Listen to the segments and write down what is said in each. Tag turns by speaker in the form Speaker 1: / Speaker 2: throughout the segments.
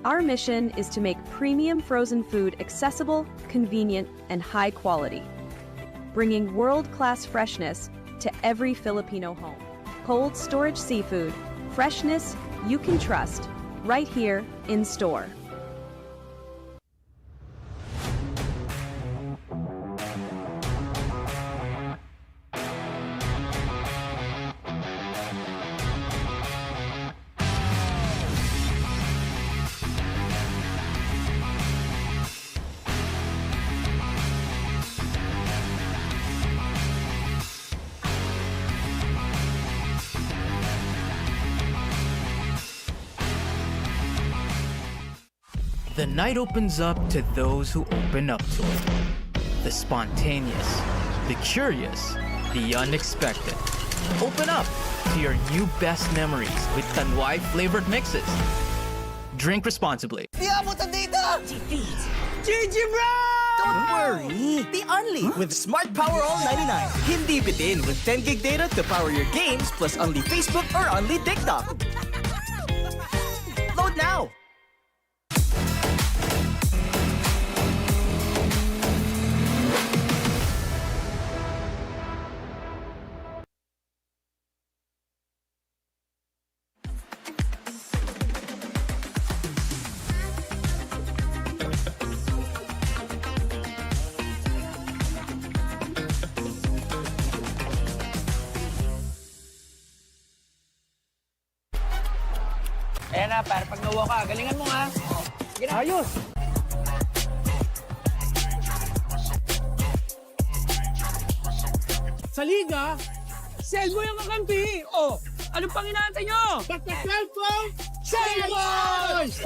Speaker 1: Our mission is to make premium frozen food accessible, convenient, and high quality, bringing world-class freshness to every Filipino home. Cold storage seafood, freshness you can trust, right here in store.
Speaker 2: The night opens up to those who open up to it. The spontaneous, the curious, the unexpected. Open up to your new best memories with Tanduay flavored mixes. Drink responsibly.
Speaker 3: Di abot ang data!
Speaker 4: GG bro!
Speaker 3: Don't worry! Di only with Smart Power All 99. Hindi bitin with 10 gig data to power your games plus only Facebook or only TikTok. Load now!
Speaker 4: Ayan na, para pag nawa ka, galingan mo nga. Ayos! Sa liga, sell mo yung kakampi! O, anong pang inaantay nyo? Pagka-12 po, sell boys!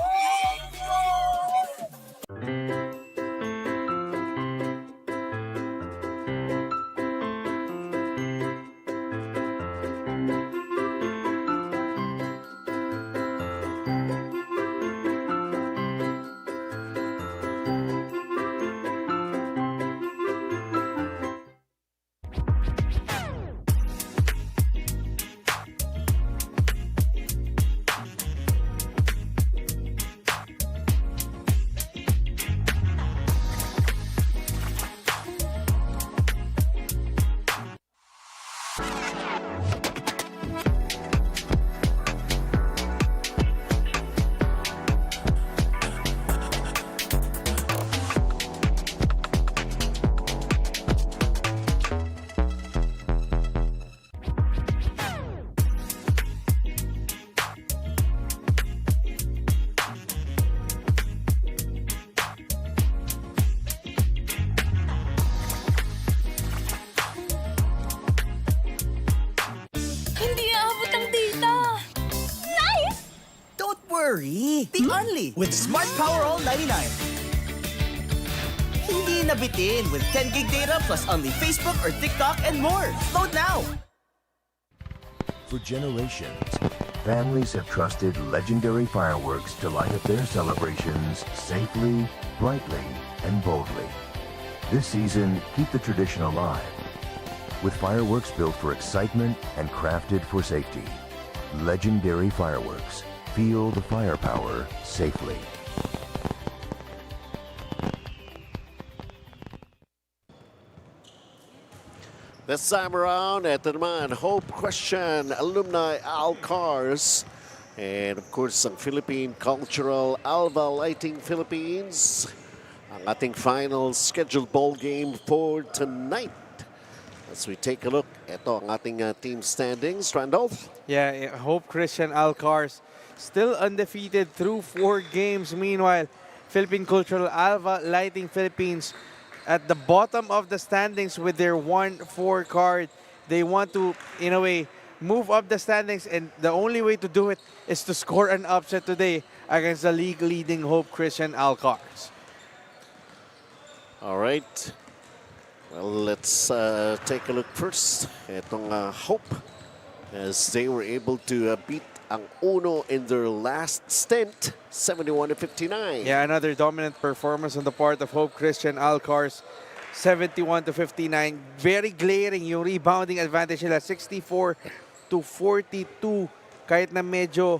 Speaker 3: Worry! The only with Smart Power All 99. Hindi nabitin with 10 gig data plus only Facebook or TikTok and more. Load now!
Speaker 5: For generations, families have trusted legendary fireworks to light up their celebrations safely, brightly, and boldly. This season, keep the tradition alive with fireworks built for excitement and crafted for safety. Legendary fireworks. Feel the firepower safely.
Speaker 6: This time around, ito naman, Hope Christian Alumni Alcars. And of course, ang Philippine Cultural ALVA Lighting Philippines. Ang ating final scheduled ball game for tonight. As we take a look, ito ang ating team standings. Randolph?
Speaker 7: Yeah, Hope Christian Alcars still undefeated through 4 games. Meanwhile, Philippine Cultural ALVA Lighting Philippines at the bottom of the standings with their 1-4 card. They want to, in a way, move up the standings, and the only way to do it is to score an upset today against the league-leading Hope Christian Alcars.
Speaker 6: All right. Well, let's take a look first. Itong Hope, as they were able to beat ang Uno in their last stint, 71-59.
Speaker 7: Yeah, another dominant performance on the part of Hope Christian Alcars, 71-59. Very glaring yung rebounding advantage nila, 64-42. Kahit na medyo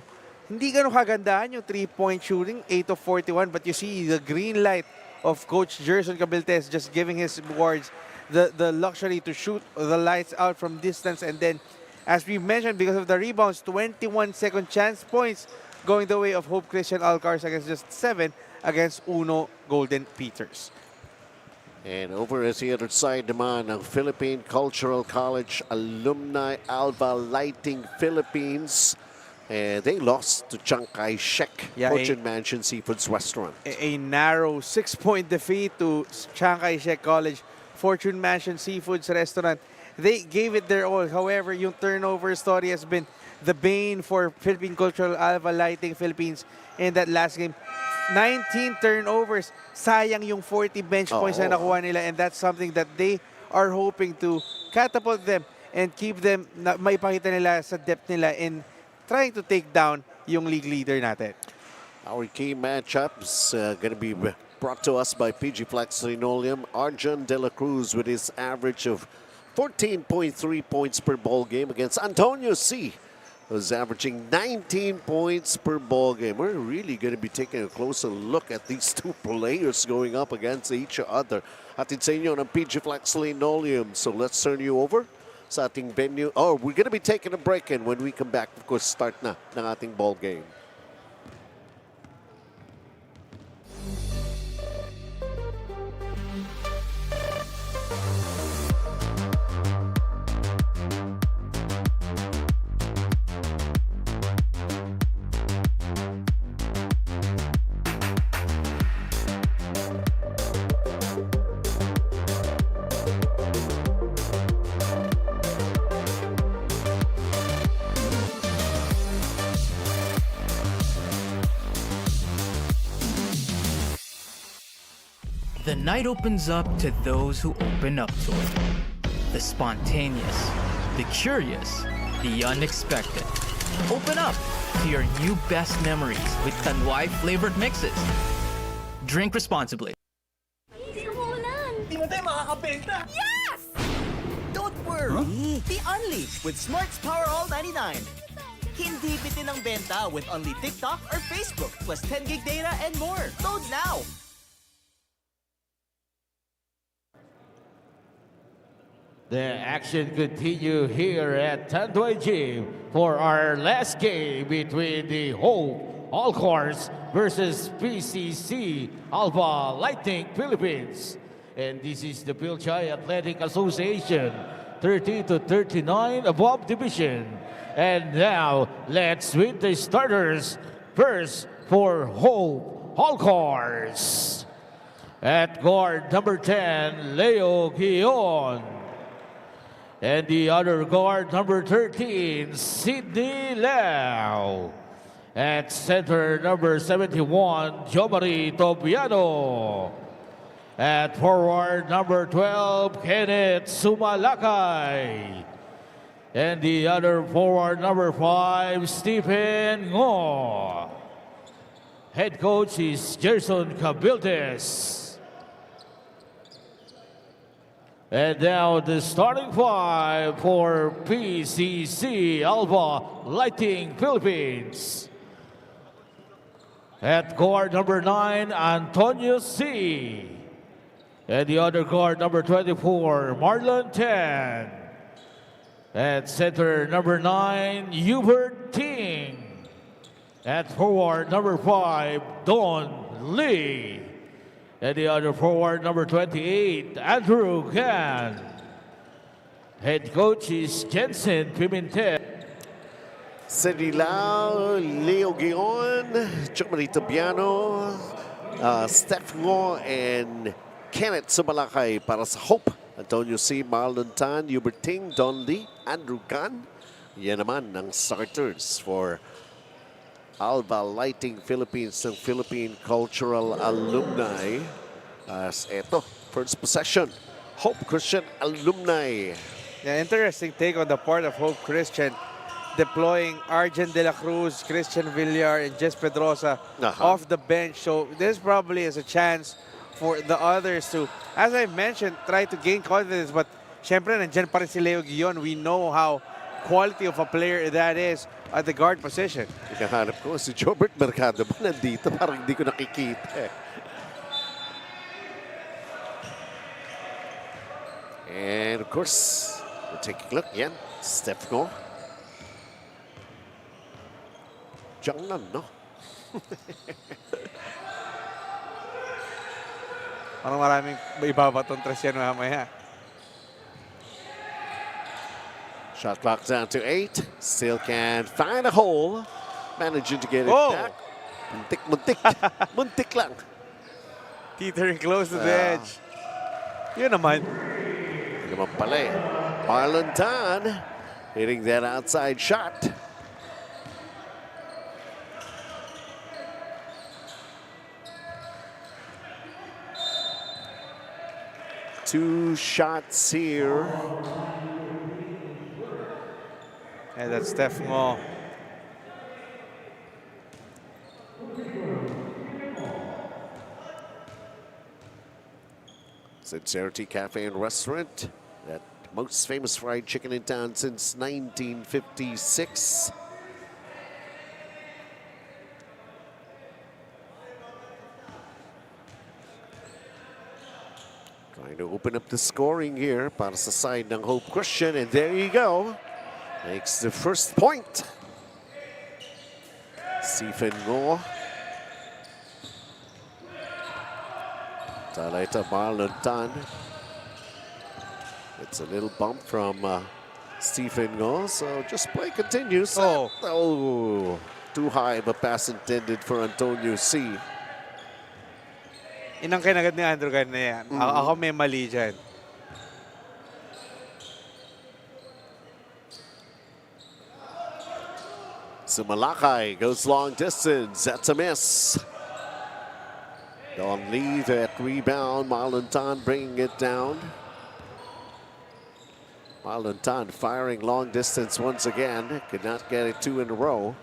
Speaker 7: hindi ganun kagandahan yung 3-point shooting, 8 of 41, but you see the green light of Coach Gerson Cabiltes just giving his boards the luxury to shoot the lights out from distance. And then, as we mentioned, because of the rebounds, 21 second chance points going the way of Hope Christian Alcars against just 7 against Uno Golden Peters.
Speaker 6: And over at the other side naman ng Philippine Cultural College alumni ALVA Lighting Philippines. And they lost to Chiang Kai-shek, Fortune Mansion Seafoods Restaurant.
Speaker 7: A narrow 6-point defeat to Chiang Kai-shek College, Fortune Mansion Seafoods Restaurant. They gave it their all. However, yung turnover story has been the bane for Philippine Cultural ALVA Lighting Philippines in that last game. 19 turnovers. Sayang yung 40 bench points na nakuha nila, and that's something that they are hoping to catapult them and keep them, maipakita nila sa depth nila in trying to take down yung league leader natin.
Speaker 6: Our key matchups going to be brought to us by PG Flex Linoleum. Arjun De La Cruz with his average of 14.3 points per ball game against Antonio C, who's averaging 19 points per ball game. We're really going to be taking a closer look at these two players going up against each other. Atin sa inyo ng PG Flex Linoleum. So let's turn you over sa ating venue. Oh, we're going to be taking a break, and when we come back, of course, start na ng ating ball game.
Speaker 2: The night opens up to those who open up to it. The spontaneous, the curious, the unexpected. Open up to your new best memories with Tanduay flavored mixes. Drink responsibly.
Speaker 3: Di mo tayo makakabenta!
Speaker 8: Yes!
Speaker 3: Don't worry! Be only with Smart's Power All 99. Hindi bitin ang benta with only TikTok or Facebook plus 10 gig data and more. Load now!
Speaker 9: The action continue here at Tanduay Gym for our last game between the Hope Alcars versus PCC ALVA Lighting Philippines. And this is the Fil-Chi Athletic Association 30-39 above division. And now let's meet the starters. First for Hope Alcars. At guard number 10, Leo Guion. And the other guard, number 13, Sidney Lau. At center, number 71, Jomari Tobiano. At forward, number 12, Kenneth Sumalakay. And the other forward, number 5, Stephen Ngo. Head coach is Gerson Cabiltes. And now the starting five for PCC ALVA Lighting Philippines. At guard number 9, Antonio C. And the other guard number 24, Marlon Tan. At center number 9, Hubert Ting. At forward number 5, Don Lee. And the other forward, number 28, Andrew Gan. Head coach is Jensen Pimentel.
Speaker 6: Sidney Lau, Leo Guion, Jomari Tobiano, Steph Ngo, and Kenneth Sumalakay para sa Hope. Antonio C., Marlon Tan, Hubert Ting, Don Lee, Andrew Gan. Yan naman ang starters for ALVA Lighting Philippines ng Philippine Cultural Alumni. As eto, first possession, Hope Christian Alumni.
Speaker 7: Yeah, interesting take on the part of Hope Christian, deploying Arjun De La Cruz, Christian Villar, and Jess Pedrosa off the bench. So this probably is a chance for the others to, as I mentioned, try to gain confidence. But syempre, nandyan pa rin si Leo Guion. We know how quality of a player that is. at the guard position.
Speaker 6: Hinahanap ko si Jobert Mercado ba nandito? Parang hindi ko nakikita eh. And of course, we'll take a look. Yan, Steph Ngo. Jiangnan, no?
Speaker 7: Parang maraming ibabatong tres yan mamaya.
Speaker 6: Shot clock down to 8. Still can find a hole. Managing to get it back. Muntik, muntik. Muntik lang.
Speaker 7: Teetering close to the edge. Yun naman.
Speaker 6: Yun naman pala eh. Marlon Tan hitting that outside shot. Two shots here.
Speaker 7: And that's Steph Ngo.
Speaker 6: Sincerity Cafe and Restaurant, that most famous fried chicken in town since 1956. Trying to open up the scoring here para sa side ng Hope Christian, and there you go. Makes the first point. Stephen Ngo. Later, Marlon Tan. It's a little bump from Stephen Ngo, so just play continues. Oh, too high of a pass intended for Antonio C.
Speaker 7: Inang kinagad ni Andrew na yan. Ako may mali dyan.
Speaker 6: So Malacay goes long distance. That's a miss. Don't leave at rebound. Marlon Tan bringing it down. Marlon Tan firing long distance once again. Could not get it 2 in a row.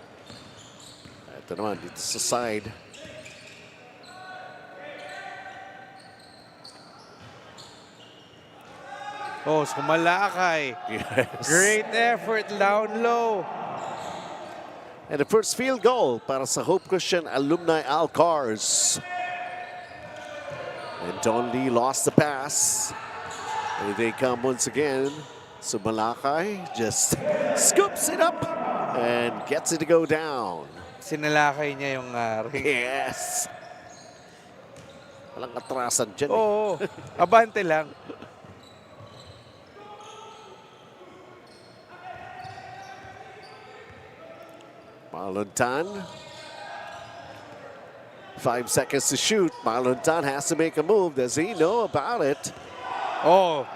Speaker 6: Ito naman, dito sa side.
Speaker 7: Oh, so Malacay.
Speaker 6: Yes.
Speaker 7: Great effort down low.
Speaker 6: And the first field goal para sa Hope Christian Alumni Alcars. And Don Lee lost the pass. And they come once again. So Malacay just scoops it up and gets it to go down.
Speaker 7: Sinalakay niya yung ring.
Speaker 6: Yes. Walang atrasan dyan.
Speaker 7: Oo, abante lang.
Speaker 6: Marlon Tan. 5 seconds to shoot. Marlon Tan has to make a move. Does he know about it?
Speaker 7: Oh.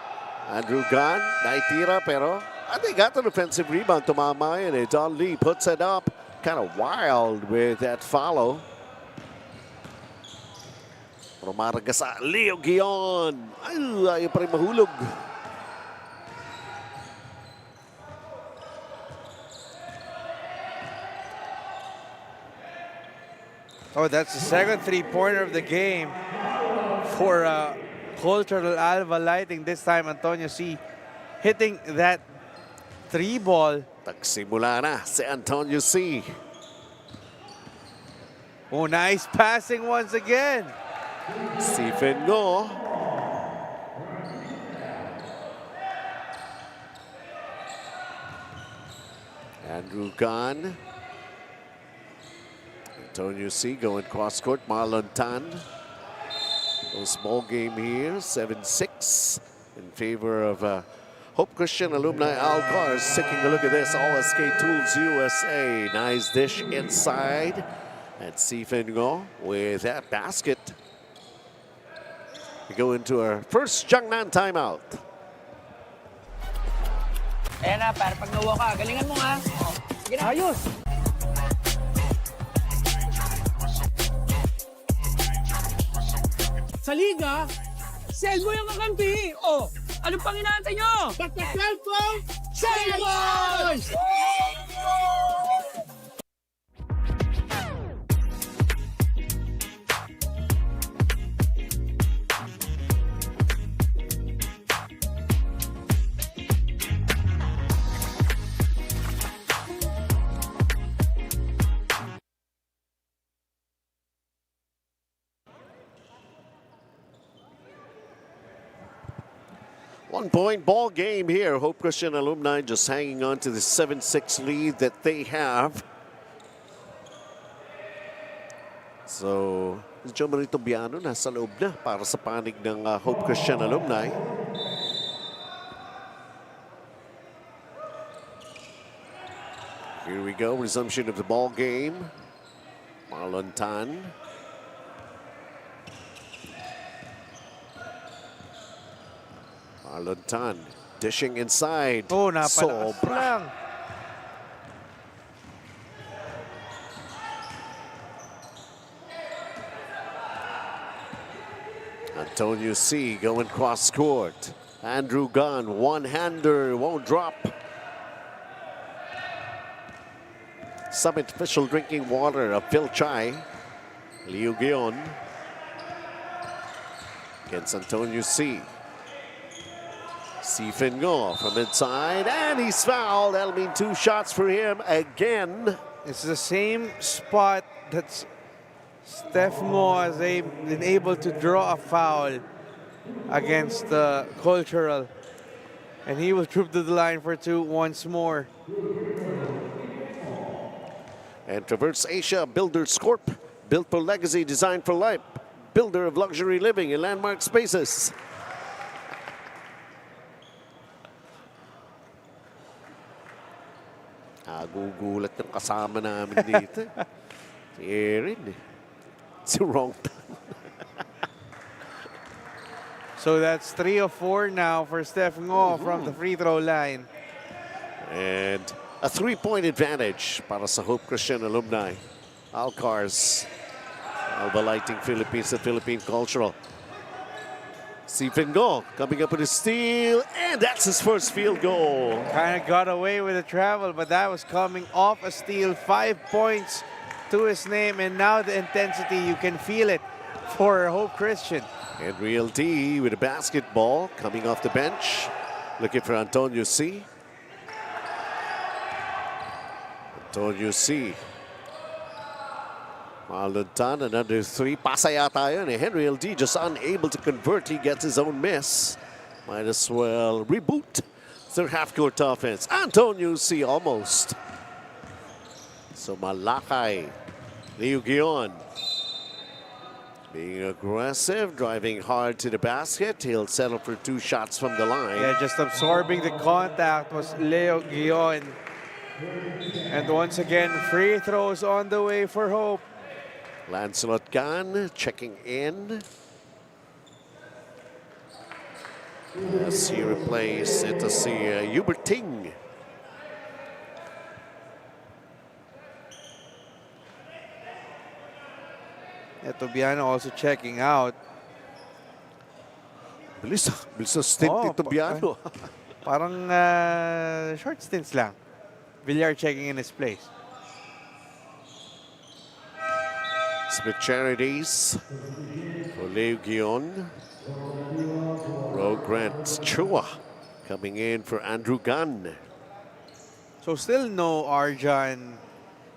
Speaker 6: Andrew Gan, naitira pero they got an offensive rebound. Tumama yun eh. Don Lee puts it up. Kind of wild with that follow. Rumaraga sa Leo Guion. Ay, ayaw pa rin mahulog.
Speaker 7: Oh, that's the second three-pointer of the game for Cultural Alva Lighting. This time, Antonio C. hitting that 3-ball.
Speaker 6: Tagsimula na si Antonio C.
Speaker 7: Oh, nice passing once again.
Speaker 6: Stephen Ngo. Andrew Gan. Antonio C. going cross court. Marlon Tan. A small game here. 7-6 in favor of Hope Christian Alumni Alcars. Taking a look at this. All SK Tools USA. Nice dish inside. And Stephen Ngo with that basket. We go into our first Jiangnan timeout.
Speaker 4: Ayan na, para pag nawa ka, galingan mo nga. Sige na. Ayos. Sa liga, sell mo yung kakampi. Oh, anong pang inaantay nyo? Basta cellphone, cellphone!
Speaker 6: 1-point ball game here. Hope Christian Alumni just hanging on to the 7-6 lead that they have. So, Joe Marito Biano nasa loob na para sa panig ng Hope Christian Alumni. Here we go, resumption of the ball game. Marlon Tan. Marlon Tan dishing inside.
Speaker 7: Oh, napalakas
Speaker 6: Sobra.
Speaker 7: lang.
Speaker 6: Antonio C. going cross court. Andrew Gunn, one-hander, won't drop. Summit official drinking water of Fil-Chi. Liu Gion against Antonio C. Si Fingo from inside, and he's fouled. That'll mean 2 shots for him again.
Speaker 7: It's the same spot that Steph Mo has been able to draw a foul against the Cultural. And he will troop to the line for 2 once more.
Speaker 6: And Traverse Asia Builders Corp. Built for legacy, designed for life. Builder of luxury living in landmark spaces. Gugulat yung kasama namin dito. Si Erin eh. It's the wrong time.
Speaker 7: So that's 3 of 4 now for Steph Ngo from the free throw line.
Speaker 6: And a 3-point advantage para sa Hope Christian Alumni. Alcars, ALVA Lighting Philippines, the Philippine Cultural. Si Fingo coming up with a steal, and that's his first field goal.
Speaker 7: Kind of got away with the travel, but that was coming off a steal. 5 points to his name, and now the intensity, you can feel it for Hope Christian.
Speaker 6: And Real D with a basketball coming off the bench. Looking for Antonio C. Antonio C. Marlon Tan, another 3. Pasa yata yun eh. Henry LD just unable to convert. He gets his own miss. Might as well reboot their half-court offense. Antonio C almost. So Malakay. Liu Gion. Being aggressive, driving hard to the basket. He'll settle for 2 shots from the line.
Speaker 7: Yeah, just absorbing the contact was Leo Guion. And once again, free throws on the way for Hope.
Speaker 6: Lancelot Gan checking in. As he replaces it to see Hubert Ting.
Speaker 7: Tobiano also checking out.
Speaker 6: Bilis na stint ni Tobiano.
Speaker 7: Parang short stints lang. Villar checking in his place.
Speaker 6: Smith Charities for Leo Gion. Ro Grant Chua coming in for Andrew Gunn.
Speaker 7: So still no Arjan,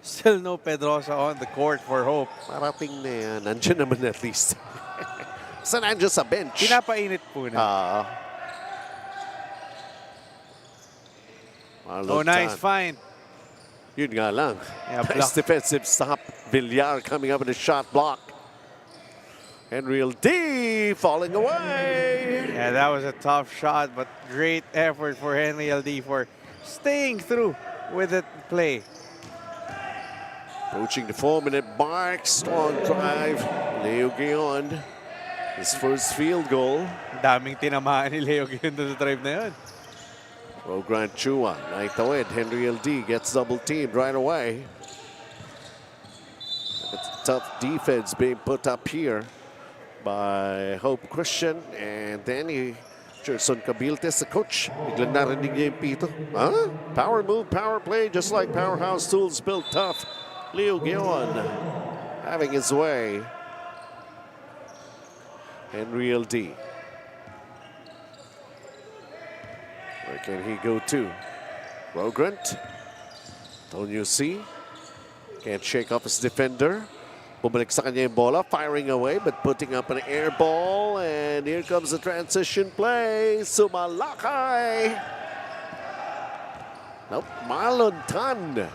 Speaker 7: still no Pedrosa on the court for Hope.
Speaker 6: Parating na yan. Nandiyan naman at least. Saan nandiyan sa bench?
Speaker 7: Pinapainit po na. Oh, nice find.
Speaker 6: Yun nga lang.
Speaker 7: Yeah,
Speaker 6: nice defensive stop. Villar coming up with a shot block. Henry LD falling away.
Speaker 7: Yeah, that was a tough shot, but great effort for Henry LD for staying through with the play.
Speaker 6: Approaching the 4-minute mark. Strong drive. Leo Gion. His first field goal.
Speaker 7: Daming tinamaan ni Leo Gion doon sa drive na yun.
Speaker 6: Ro Grant Chua, Naitawid, Henry LD gets double teamed right away. It's a tough defense being put up here by Hope Christian, and then Gerson Cabiltes, the coach. Biglang narinig niya yung pito. Huh? Power move, power play, just like Powerhouse Tools built tough. Leo Gion having his way. Henry LD. Where can he go to? Rogrant. Antonio C. Can't shake off his defender. Bumalik sa kanya yung bola, firing away, but putting up an air ball. And here comes the transition play. Sumalakay. Nope, Marlon Tan.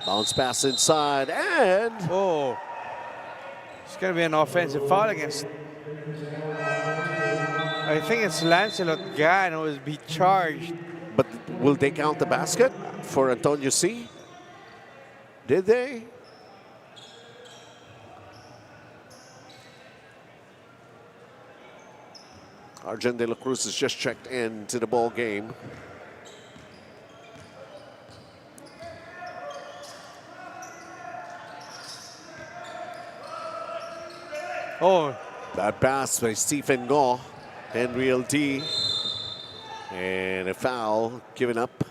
Speaker 6: Bounce pass inside, and...
Speaker 7: Oh, it's going to be an offensive foul against... I think it's Lancelot Gan who will be charged.
Speaker 6: But will they count the basket for Antonio C? Did they? Arjen de la Cruz has just checked into the ball game.
Speaker 7: Oh,
Speaker 6: That pass by Stephen Ngo, Henry LD, and a foul given up.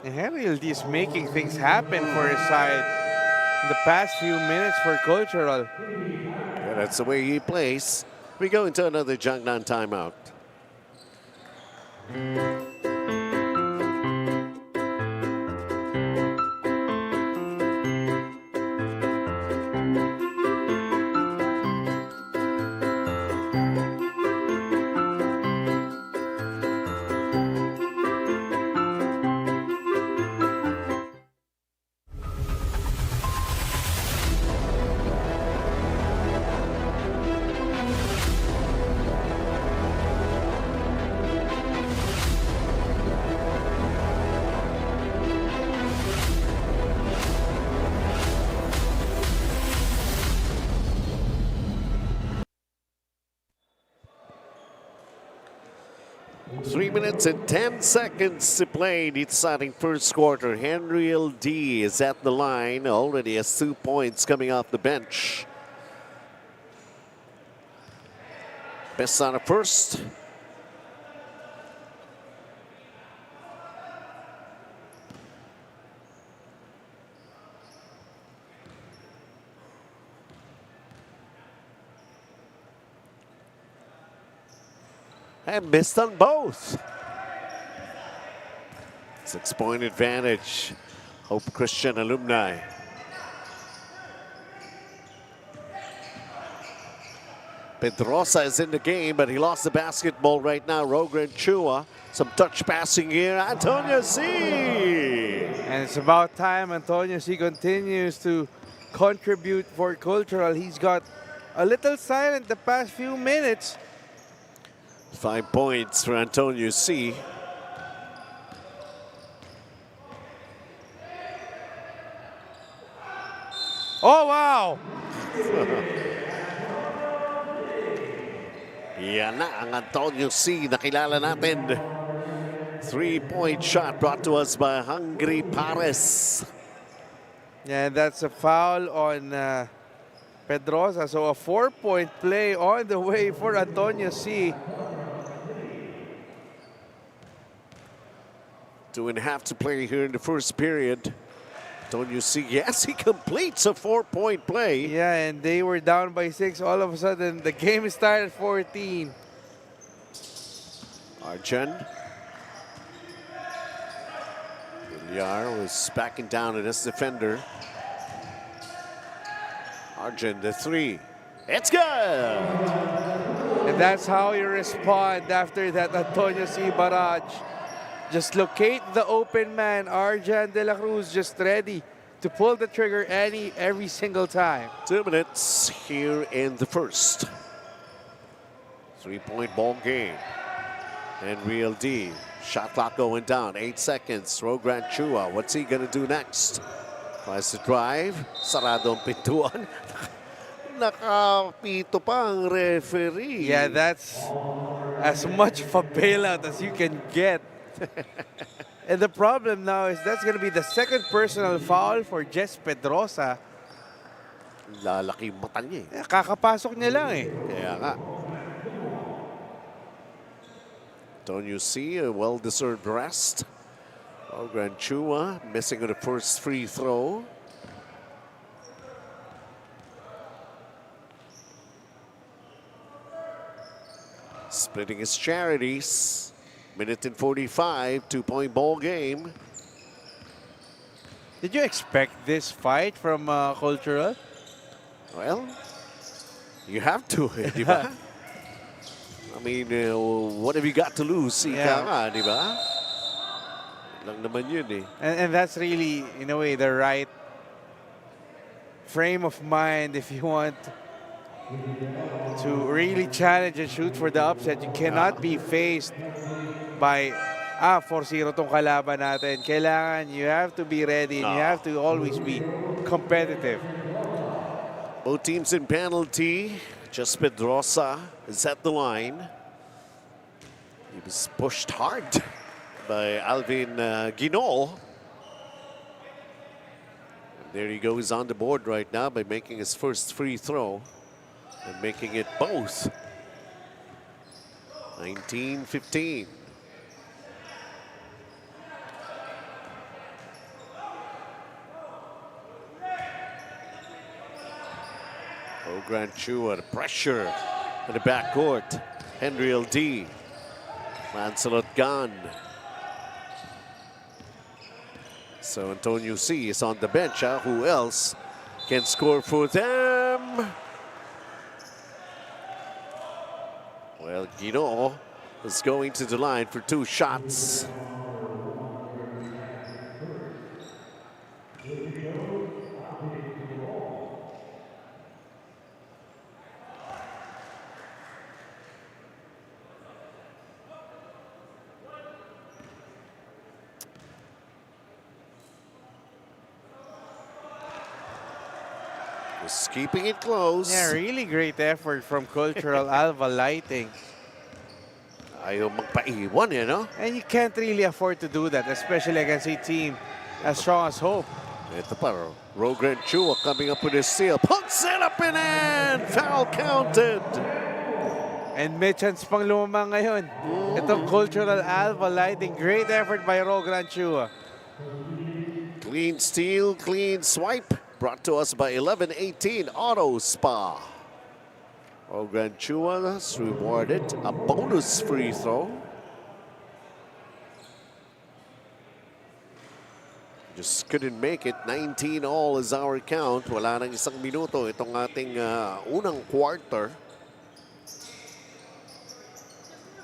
Speaker 7: and Henry LD is making things happen for his side in the past few minutes for Cultural.
Speaker 6: Yeah, that's the way he plays. We go into another Jiangnan timeout. Three minutes and 10 seconds to play in the deciding first quarter. Henry LD is at the line, already has 2 points coming off the bench. Best on a first. And missed on both. 6-point advantage. Hope Christian alumni. Pedrosa is in the game, but he lost the basketball right now. Rogren Chua. Some touch passing here. Antonio C.
Speaker 7: And it's about time Antonio C continues to contribute for Cultural. He's got a little silent the past few minutes.
Speaker 6: 5 points for Antonio C.
Speaker 7: Oh, wow!
Speaker 6: Yan na ang Antonio C na kilala natin. 3-point shot brought to us by Hungry Pares.
Speaker 7: Yeah, that's a foul on Pedrosa. So a 4-point play on the way for Antonio C.
Speaker 6: 2.5 to play here in the first period. Antonio C, yes, he completes a 4-point play.
Speaker 7: Yeah, and they were down by 6. All of a sudden, the game started 14.
Speaker 6: Arjen. Villar was backing down at his defender. Arjen, the 3. It's good!
Speaker 7: And that's how you respond after that Antonio C barrage. Just locate the open man, Arjen de la Cruz, just ready to pull the trigger every single time.
Speaker 6: 2 minutes here in the first. 3-point ball game. And Real D. Shot clock going down. 8 seconds. Rogran Chua. What's he going to do next? Tries to drive. Sarado ang pintuan. Nakapito pa ang referee.
Speaker 7: Yeah, that's as much of a bailout as you can get. And the problem now is that's going to be the second personal foul for Jess Pedrosa.
Speaker 6: Lalaki yung mata niya eh.
Speaker 7: Kakapasok niya lang eh.
Speaker 6: Kaya nga. Don't you see a well-deserved rest? Rogran Chua missing on the first free throw. Splitting his charities. Minute and 45, 2-point ball game.
Speaker 7: Did you expect this fight from Cultural?
Speaker 6: Well, you have to, di ba? I mean, what have you got to lose? Ika nga, di ba? Lang naman yun eh.
Speaker 7: And that's really, in a way, the right frame of mind if you want to really challenge and shoot for the upset. You cannot be faced by 4-0 tong kalaban natin. Kailangan, you have to be ready and you have to always be competitive.
Speaker 6: Both teams in penalty. Just Pedrosa is at the line. He was pushed hard by Alvin Ginol. And there he goes on the board right now by making his first free throw and making it both. 19-15. Grant Chua, the pressure in the backcourt. Henry LD, Lancelot Gan. So Antonio C is on the bench. Who else can score for them? Well, Guino is going to the line for 2 shots. Just keeping it close.
Speaker 7: Yeah, really great effort from Cultural ALVA Lighting.
Speaker 6: Ayaw magpaiwan, you know?
Speaker 7: And you can't really afford to do that, especially against a team as strong as Hope.
Speaker 6: Ito pa, Grant Chua coming up with his steal. Puts it up and in! Foul counted.
Speaker 7: And may chance pang lumamang ngayon. Itong Cultural ALVA Lighting. Great effort by Grant Chua.
Speaker 6: Clean steal, clean swipe. Brought to us by 1118 Auto Spa. Grant Chua is rewarded a bonus free throw. Just couldn't make it. 19 all is our count. Wala nang isang minuto itong ating unang quarter.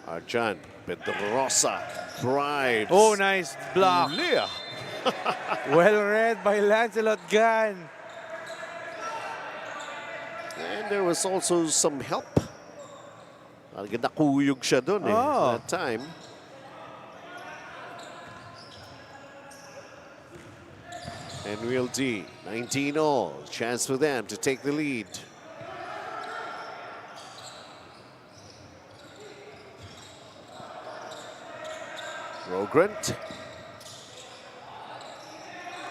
Speaker 6: Arjan Pedrosa drives.
Speaker 7: Oh, nice block.
Speaker 6: Leah.
Speaker 7: Well read by Lancelot Gan.
Speaker 6: And there was also some help. Nakuyog siya doon that time. And Real D, 19 all. Chance for them to take the lead. Grant.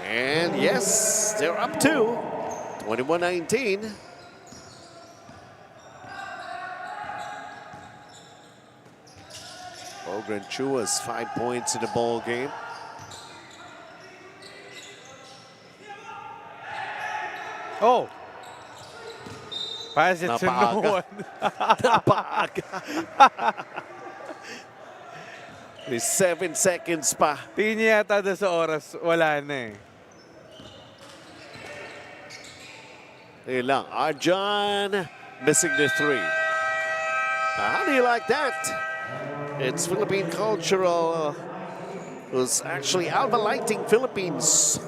Speaker 6: And yes, they're up 2. 21-19. Grant Chua's 5 points in the ball game.
Speaker 7: Oh. Pass it to no one.
Speaker 6: May 7 seconds pa.
Speaker 7: Tingin niya yata doon sa oras, wala na eh.
Speaker 6: Ayun lang, Arjan missing the 3. How do you like that? It's Philippine Cultural. It was actually ALVA Lighting Philippines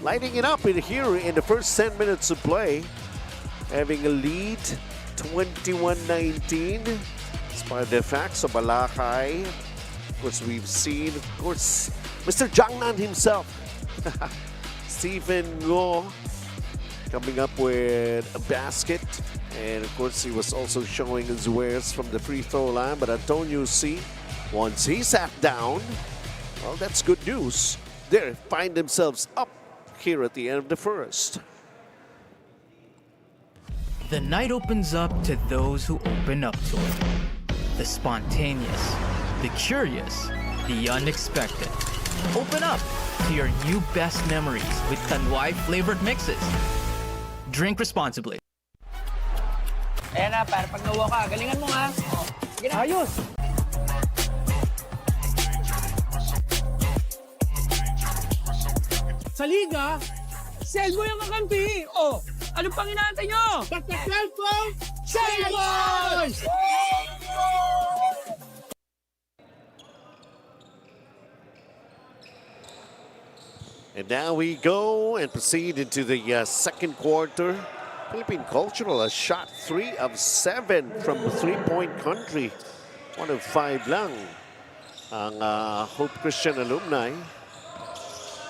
Speaker 6: lighting it up here in the first 10 minutes of play. Having a lead, 21-19. Despite the fact, so Balakay. Of course, we've seen, of course, Mr. Jangnan himself. Stephen Ngo coming up with a basket. And of course, he was also showing his wares from the free throw line. But Antonio C, once he sat down, well, that's good news. They find themselves up here at the end of the first.
Speaker 2: The night opens up to those who open up to it. The spontaneous, the curious, the unexpected. Open up to your new best memories with Tanduay flavored mixes. Drink responsibly.
Speaker 4: Ayan na, para pag nawa ka, galingan mo ha. Sige na. Ayos. Sa liga, sell mo yung kakampi. Anong pang inaantay nyo? Basta cellphone, cellphone!
Speaker 6: And now we go and proceed into the second quarter. Philippine Cultural has shot 3 of 7 from the three-point country. 1 of 5 lang ang Hope Christian alumni.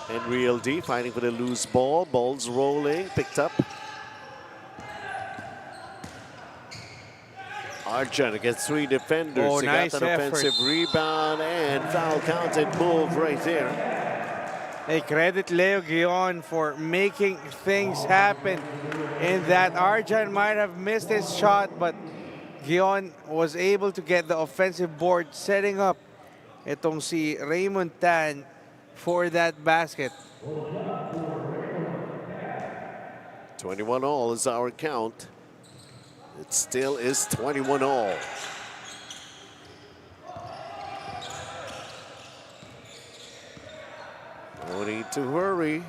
Speaker 6: Henry LD fighting for the loose ball. Ball's rolling, picked up. Arjun against 3 defenders.
Speaker 7: Oh,
Speaker 6: he
Speaker 7: nice
Speaker 6: got an
Speaker 7: effort.
Speaker 6: offensive rebound and foul counted move right there.
Speaker 7: Hey, credit Leo Guion for making things happen. In that Arjan might have missed his shot, but Guion was able to get the offensive board, setting up itong si Raymond Tan for that basket.
Speaker 6: 21 all is our count. It still is 21 all. No need to hurry.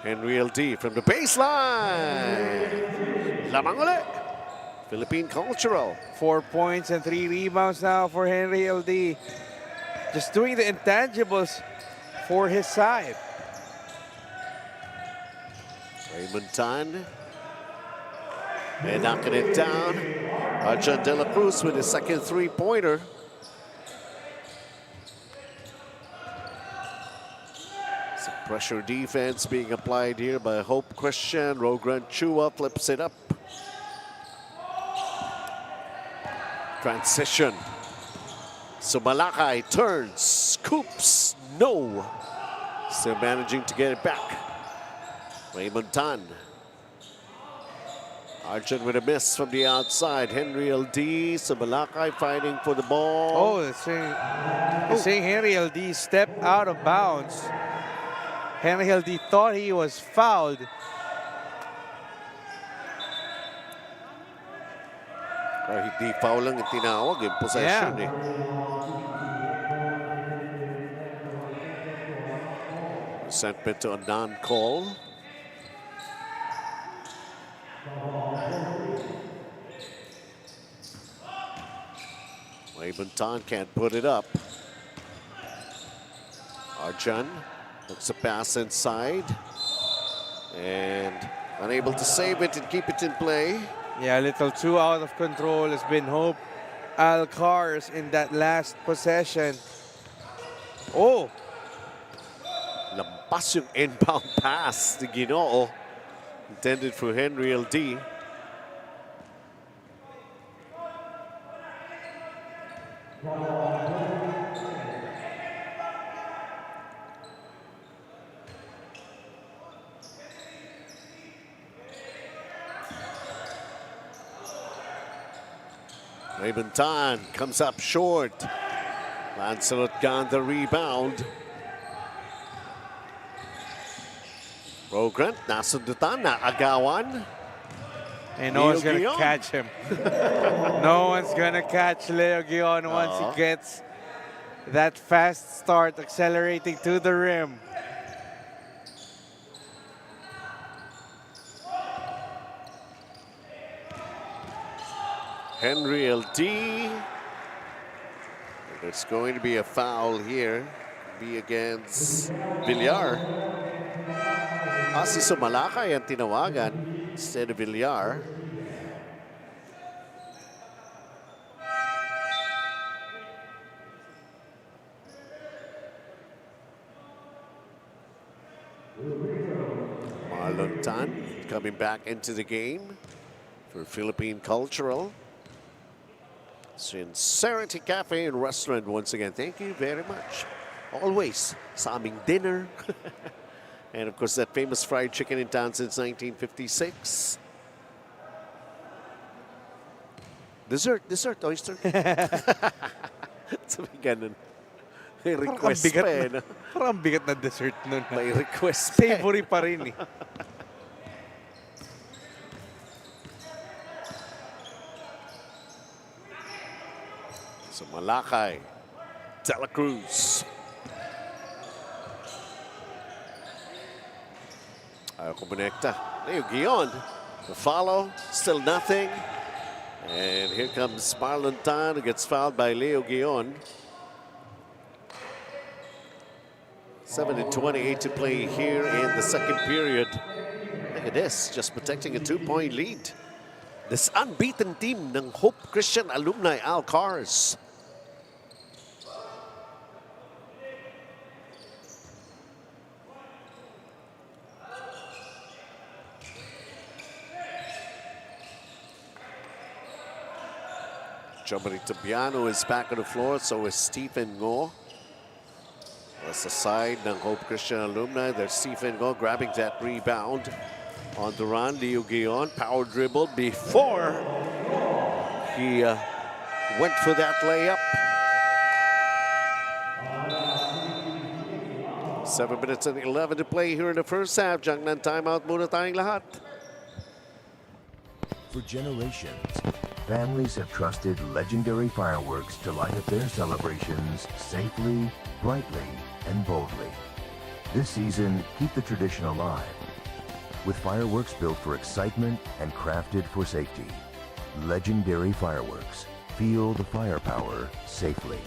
Speaker 6: Henry LD from the baseline. Lamang ulit. Philippine Cultural.
Speaker 7: 4 points and 3 rebounds now for Henry LD. Just doing the intangibles for his side.
Speaker 6: Raymond Tan. And knocking it down. Arjun De La Cruz with his second three-pointer. Some pressure defense being applied here by Hope Christian. Rogran Chua flips it up. Transition. So Malakay turns, scoops, no. Still managing to get it back. Raymond Tan. Arjun with a miss from the outside. Henry LD, so Malakay fighting for the ball.
Speaker 7: Oh, seeing Henry LD step out of bounds. Henry LD thought he was fouled.
Speaker 6: Hindi foul lang yung tinawag, yung possession eh. Sent to a non-call. Raymond Tan can't put it up. Arjun looks a pass inside. And unable to save it and keep it in play.
Speaker 7: Yeah, a little too out of control has been Hope Alcars in that last possession. Oh!
Speaker 6: Lampas yung inbound pass ni Ginoo. Intended for Henry LD. Raymond Tan comes up short. Lancelot got the rebound. Rogrant, nasundutan, naagawan.
Speaker 7: And no one's going to
Speaker 6: Guion.
Speaker 7: catch him. No one's going to catch Leo Guion once he gets that fast start, accelerating to the rim.
Speaker 6: Henry LD. There's going to be a foul here. Be against Villar. Si Sumalakay ang tinawagan instead of Villar. Marlon Tan coming back into the game for Philippine Cultural. Sincerity Cafe and Restaurant once again. Thank you very much. Always sa aming dinner. And of course, that famous fried chicken in town since 1956. Dessert, oyster. Sabi ganun. May request pa eh. No?
Speaker 7: Parang bigat na dessert nun.
Speaker 6: May request pa eh.
Speaker 7: Savory pa rin eh.
Speaker 6: So Malakay, De La Cruz. Ayaw kumonekta. Leo Guion. The follow. Still nothing. And here comes Marlon Tan, who gets fouled by Leo Guion. 7:28 to play here in the second period. Look at this, just protecting a 2-point lead. This unbeaten team ng Hope Christian Alumni Alcars. Jomari Tabiano is back on the floor, so is Stephen Ngo. That's the side ng Hope Christian Alumni. There's Stephen Ngo grabbing that rebound. On the run, Leo Guion, power dribble before he went for that layup. 7 minutes and 11 to play here in the first half. Jangnan timeout muna tayong lahat.
Speaker 5: For generations, families have trusted legendary fireworks to light up their celebrations safely, brightly, and boldly. This season, keep the tradition alive with fireworks built for excitement and crafted for safety. Legendary fireworks. Feel the firepower safely.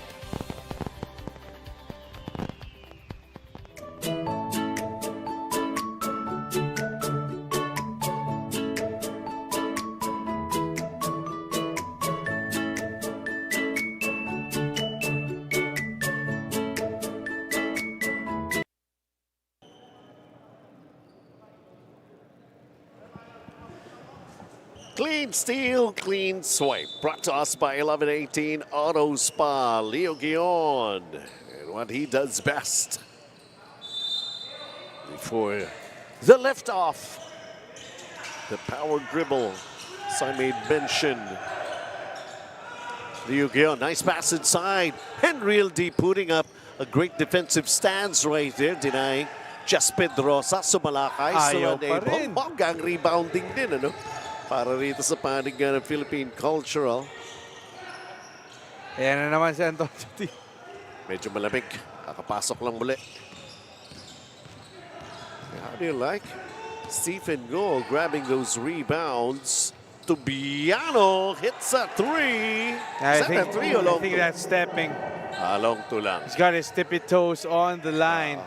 Speaker 6: Clean steal, clean swipe. Brought to us by 1118 Auto Spa. Leo Guion and what he does best. Before the liftoff, the power dribble. So I made mention. Leo Guion, nice pass inside. Henry LD putting up a great defensive stance right there, denying just Pedrosa. Sumalakay.
Speaker 7: Ayaw pa rin.
Speaker 6: Bonggang rebounding din, ano? Para rito sa panig ng Philippine Cultural.
Speaker 7: Ayan na naman si Antonio T.
Speaker 6: Medyo malamig. Kakapasok lang muli. How do you like Stephen Ngo grabbing those rebounds? Tubiano hits a three. Is that a three or long
Speaker 7: I think
Speaker 6: two?
Speaker 7: that's stepping.
Speaker 6: Long two lang.
Speaker 7: He's got his tippy toes on the line.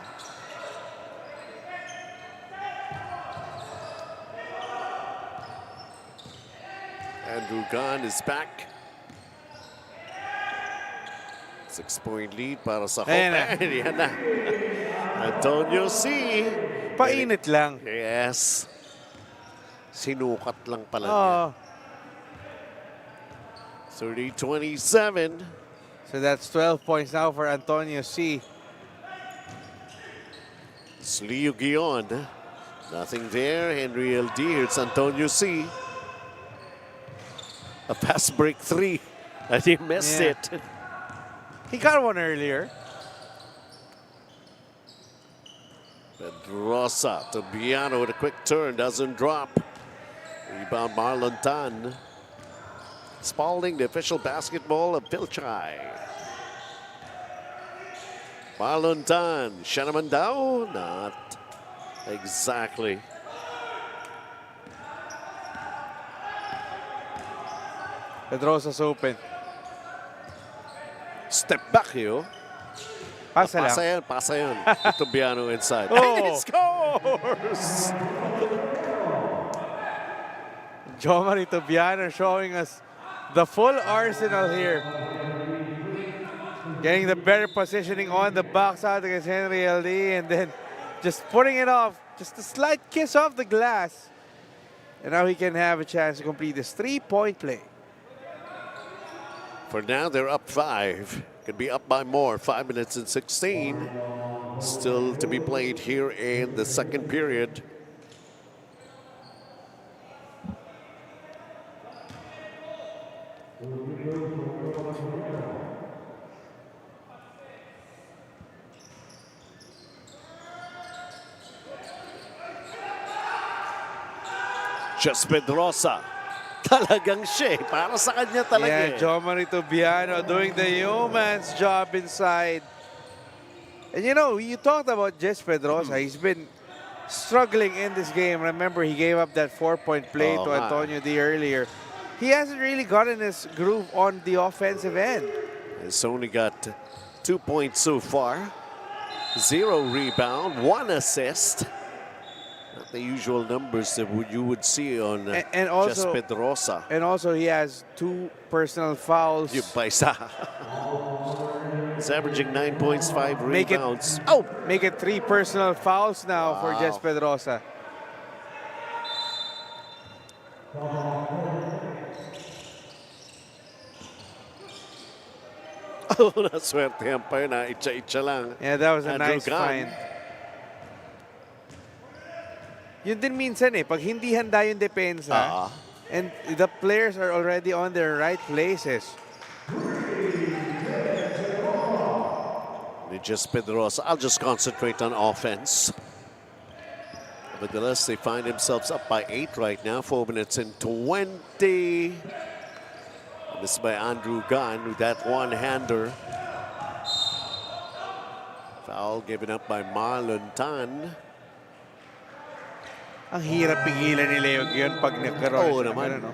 Speaker 6: Andrew Gunn is back. 6-point lead para sa Hope. Yan na. Antonio C.
Speaker 7: Painit lang.
Speaker 6: Yes. Sinukat lang pala niya. 30-27.
Speaker 7: So that's 12 points now for Antonio C.
Speaker 6: It's Leo Guion. Nothing there. Henry LD. Here's Antonio C. A fast break three. And he missed it.
Speaker 7: He got one earlier.
Speaker 6: Pedrosa. Tobiano with a quick turn. Doesn't drop. Rebound Marlon Tan. Spalding, the official basketball of Fil-Chi. Marlon Tan. Siya naman daw? Not exactly.
Speaker 7: Pedrosa's open.
Speaker 6: Step back here.
Speaker 7: Pasa lang.
Speaker 6: Pasa yan. Tobiano inside.
Speaker 7: Oh.
Speaker 6: And it scores!
Speaker 7: Jomari Tobiano showing us the full arsenal here. Getting the better positioning on the box out against Henry LD and then just putting it off. Just a slight kiss off the glass. And now he can have a chance to complete this 3-point play.
Speaker 6: For now, they're up 5. Could be up by more. 5 minutes and 16. Still to be played here in the second period. Just Pedrosa. Talagang siya. Para sa kanya talaga.
Speaker 7: Yeah, Jomari Tobiano doing the yeoman's job inside. And you know, you talked about Jess Pedrosa. He's been struggling in this game. Remember, he gave up that 4-point play
Speaker 6: Oo
Speaker 7: to
Speaker 6: nga.
Speaker 7: Antonio D earlier. He hasn't really gotten his groove on the offensive end.
Speaker 6: He's only got 2 points so far. 0 rebound, 1 assist. Not the usual numbers that you would see on
Speaker 7: And also,
Speaker 6: Just Pedrosa.
Speaker 7: and also he has 2 personal fouls.
Speaker 6: Yung pa isa. He's averaging 9 points, 5
Speaker 7: Make it-
Speaker 6: rebounds.
Speaker 7: Make it 3 personal fouls now for
Speaker 6: Wow.
Speaker 7: Jess Pedrosa.
Speaker 6: Oh, naswerte ang pa yun. Itcha-itcha lang.
Speaker 7: Yeah, that was a
Speaker 6: Andrew
Speaker 7: nice
Speaker 6: Gunn.
Speaker 7: find. Yun din minsan pag hindi handa yung depensa, and the players are already on their right places.
Speaker 6: Just Pedrosa. I'll just concentrate on offense. Nevertheless, they find themselves up by 8 right now. 4 minutes and 20. This is by Andrew Gunn with that one-hander. Foul given up by Marlon Tan.
Speaker 7: Ang hirap pigilan ni Leo yun pag nagkaroon
Speaker 6: Oo
Speaker 7: siya ng
Speaker 6: naman.
Speaker 7: ganun, no?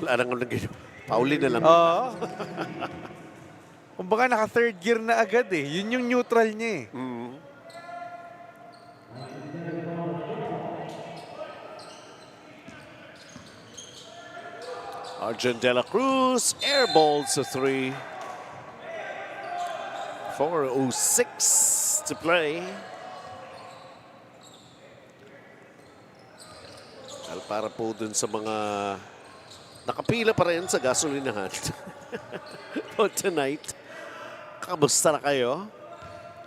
Speaker 6: Wala nang naging Pauli na lang.
Speaker 7: Oo. Kumbaga naka-third gear na agad Yun yung neutral niya
Speaker 6: Arjun De La Cruz airballs a 3. 4:06 to play. Well, para po dun sa mga nakapila pa rin sa gasolinahan for tonight. Kamusta na kayo?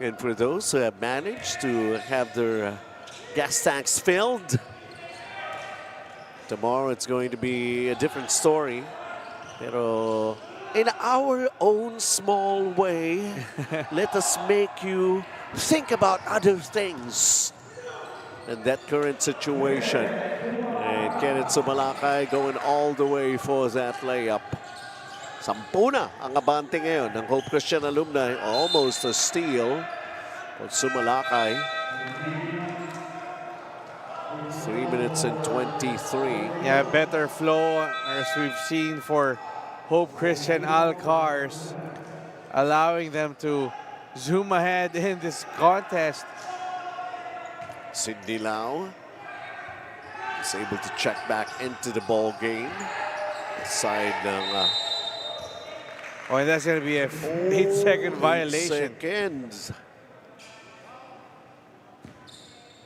Speaker 6: And for those who have managed to have their gas tanks filled, tomorrow it's going to be a different story. Pero in our own small way, let us make you think about other things in that current situation. And Kenneth Sumalakay going all the way for that layup. 10 na ang abante ngayon ng Hope Christian Alumni. Almost a steal for Sumalakay. 3 minutes and 23.
Speaker 7: Yeah, better flow as we've seen for Hope Christian Alcars, allowing them to zoom ahead in this contest.
Speaker 6: Sidney Lau is able to check back into the ball game. Side ng
Speaker 7: And that's going to be a 8-second violation.
Speaker 6: seconds.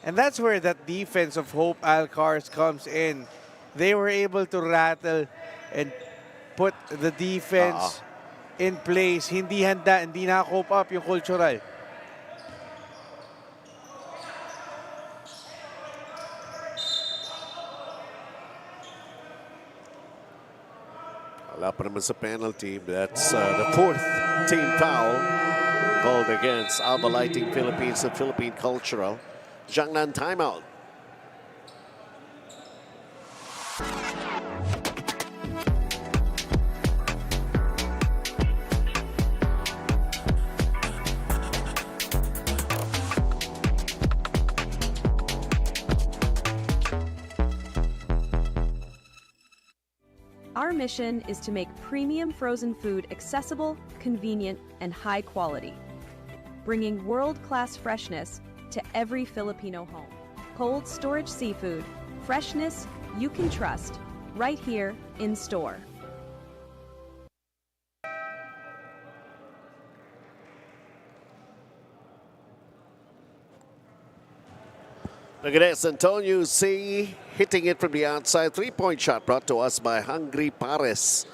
Speaker 7: And that's where that defense of Hope Alcars comes in. They were able to rattle and put the defense in place. Hindi handa, hindi na-cope up yung cultural.
Speaker 6: Wala pa naman sa penalty. That's the 4th team foul called against ALVA Lighting Philippines and Philippine Cultural. Jiangnan timeout.
Speaker 1: Our mission is to make premium frozen food accessible, convenient, and high quality, bringing world-class freshness to every Filipino home. Cold storage seafood, freshness you can trust, right here in store.
Speaker 6: Look at this, Antonio C. hitting it from the outside. 3-point shot brought to us by Hungry Pares.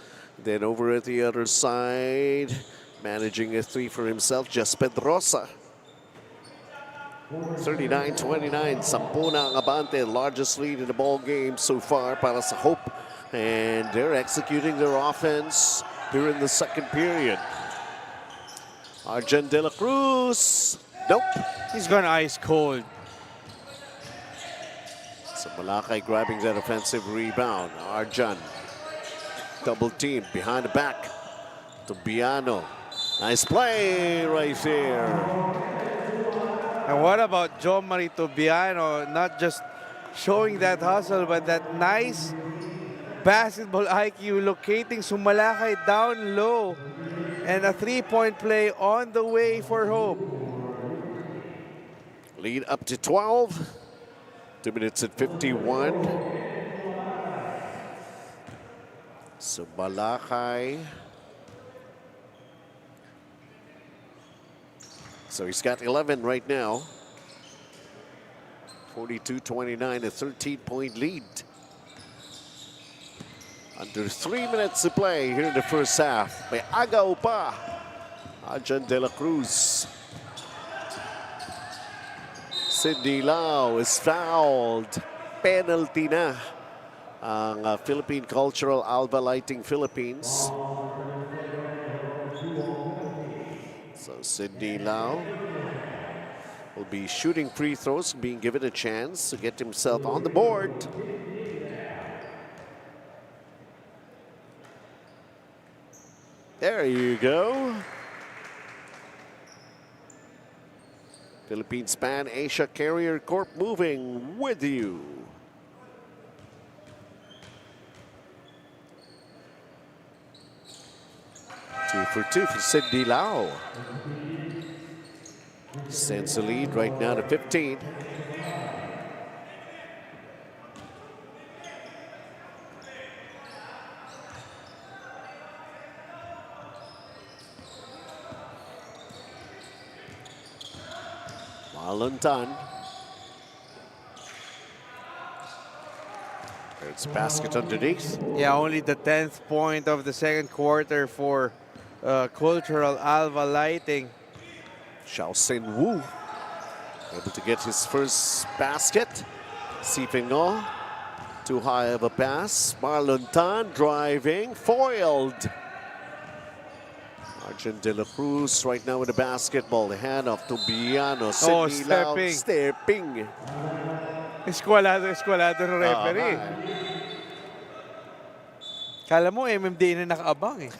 Speaker 6: Then over at the other side, managing a 3 for himself, Just Pedrosa. 39-29, 10 na ang abante, largest lead in the ball game so far para sa Hope. And they're executing their offense here in the second period. Arjun De La Cruz, nope.
Speaker 7: He's gone ice cold.
Speaker 6: So Malakay grabbing that offensive rebound. Arjun, double team behind the back to Biano. Nice play right there.
Speaker 7: And what about John Marie Tobiano? Not just showing that hustle, but that nice basketball IQ, locating Sumalakay down low. And a three-point play on the way for Hope.
Speaker 6: Lead up to 12. 2 minutes and 51. So Balakay. So he's got 11 right now. 42-29, a 13-point lead. Under 3 minutes to play here in the first half. May agaw pa. Arjan De La Cruz. Sidney Lau is fouled. Penalty na ang Philippine Cultural ALVA Lighting Philippines. So Sidney Lau will be shooting free throws, being given a chance to get himself on the board. There you go. Philippines Pan Asia Carrier Corp moving with you. Two for two for Sidney Lau. Sends the lead right now to 15. Maluntan. There's a basket underneath.
Speaker 7: Yeah, only the 10th point of the second quarter for Cultural ALVA Lighting.
Speaker 6: Xiao Sin Wu able to get his first basket. Sipingo, too high of a pass. Marlon Tan driving, foiled. Arjun De La Cruz right now with the basketball. The hand off to Biano. Sidney Lau stepping.
Speaker 7: Eskwalado ng referee. Kala mo, MMDA na nakaabang eh.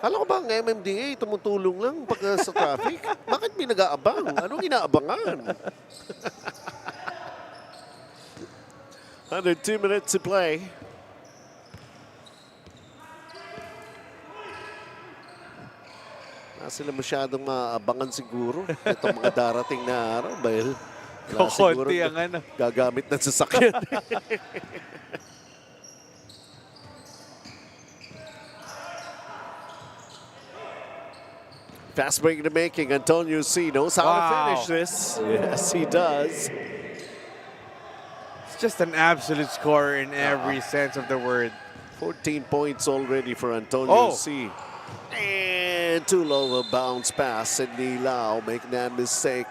Speaker 6: Kala ko ba ang MMDA tumutulong lang pag sa traffic? Bakit may nag-aabang? Anong inaabangan? Under 2 minutes to play. Sila masyadong maabangan siguro itong mga darating na araw dahil wala siguro gagamit ng sasakyan. Fast break in the making. Antonio C knows how to finish this. Yes, he does.
Speaker 7: It's just an absolute scorer in every sense of the word.
Speaker 6: 14 points already for Antonio C. And too low of a bounce pass. Sidney Lau making that mistake.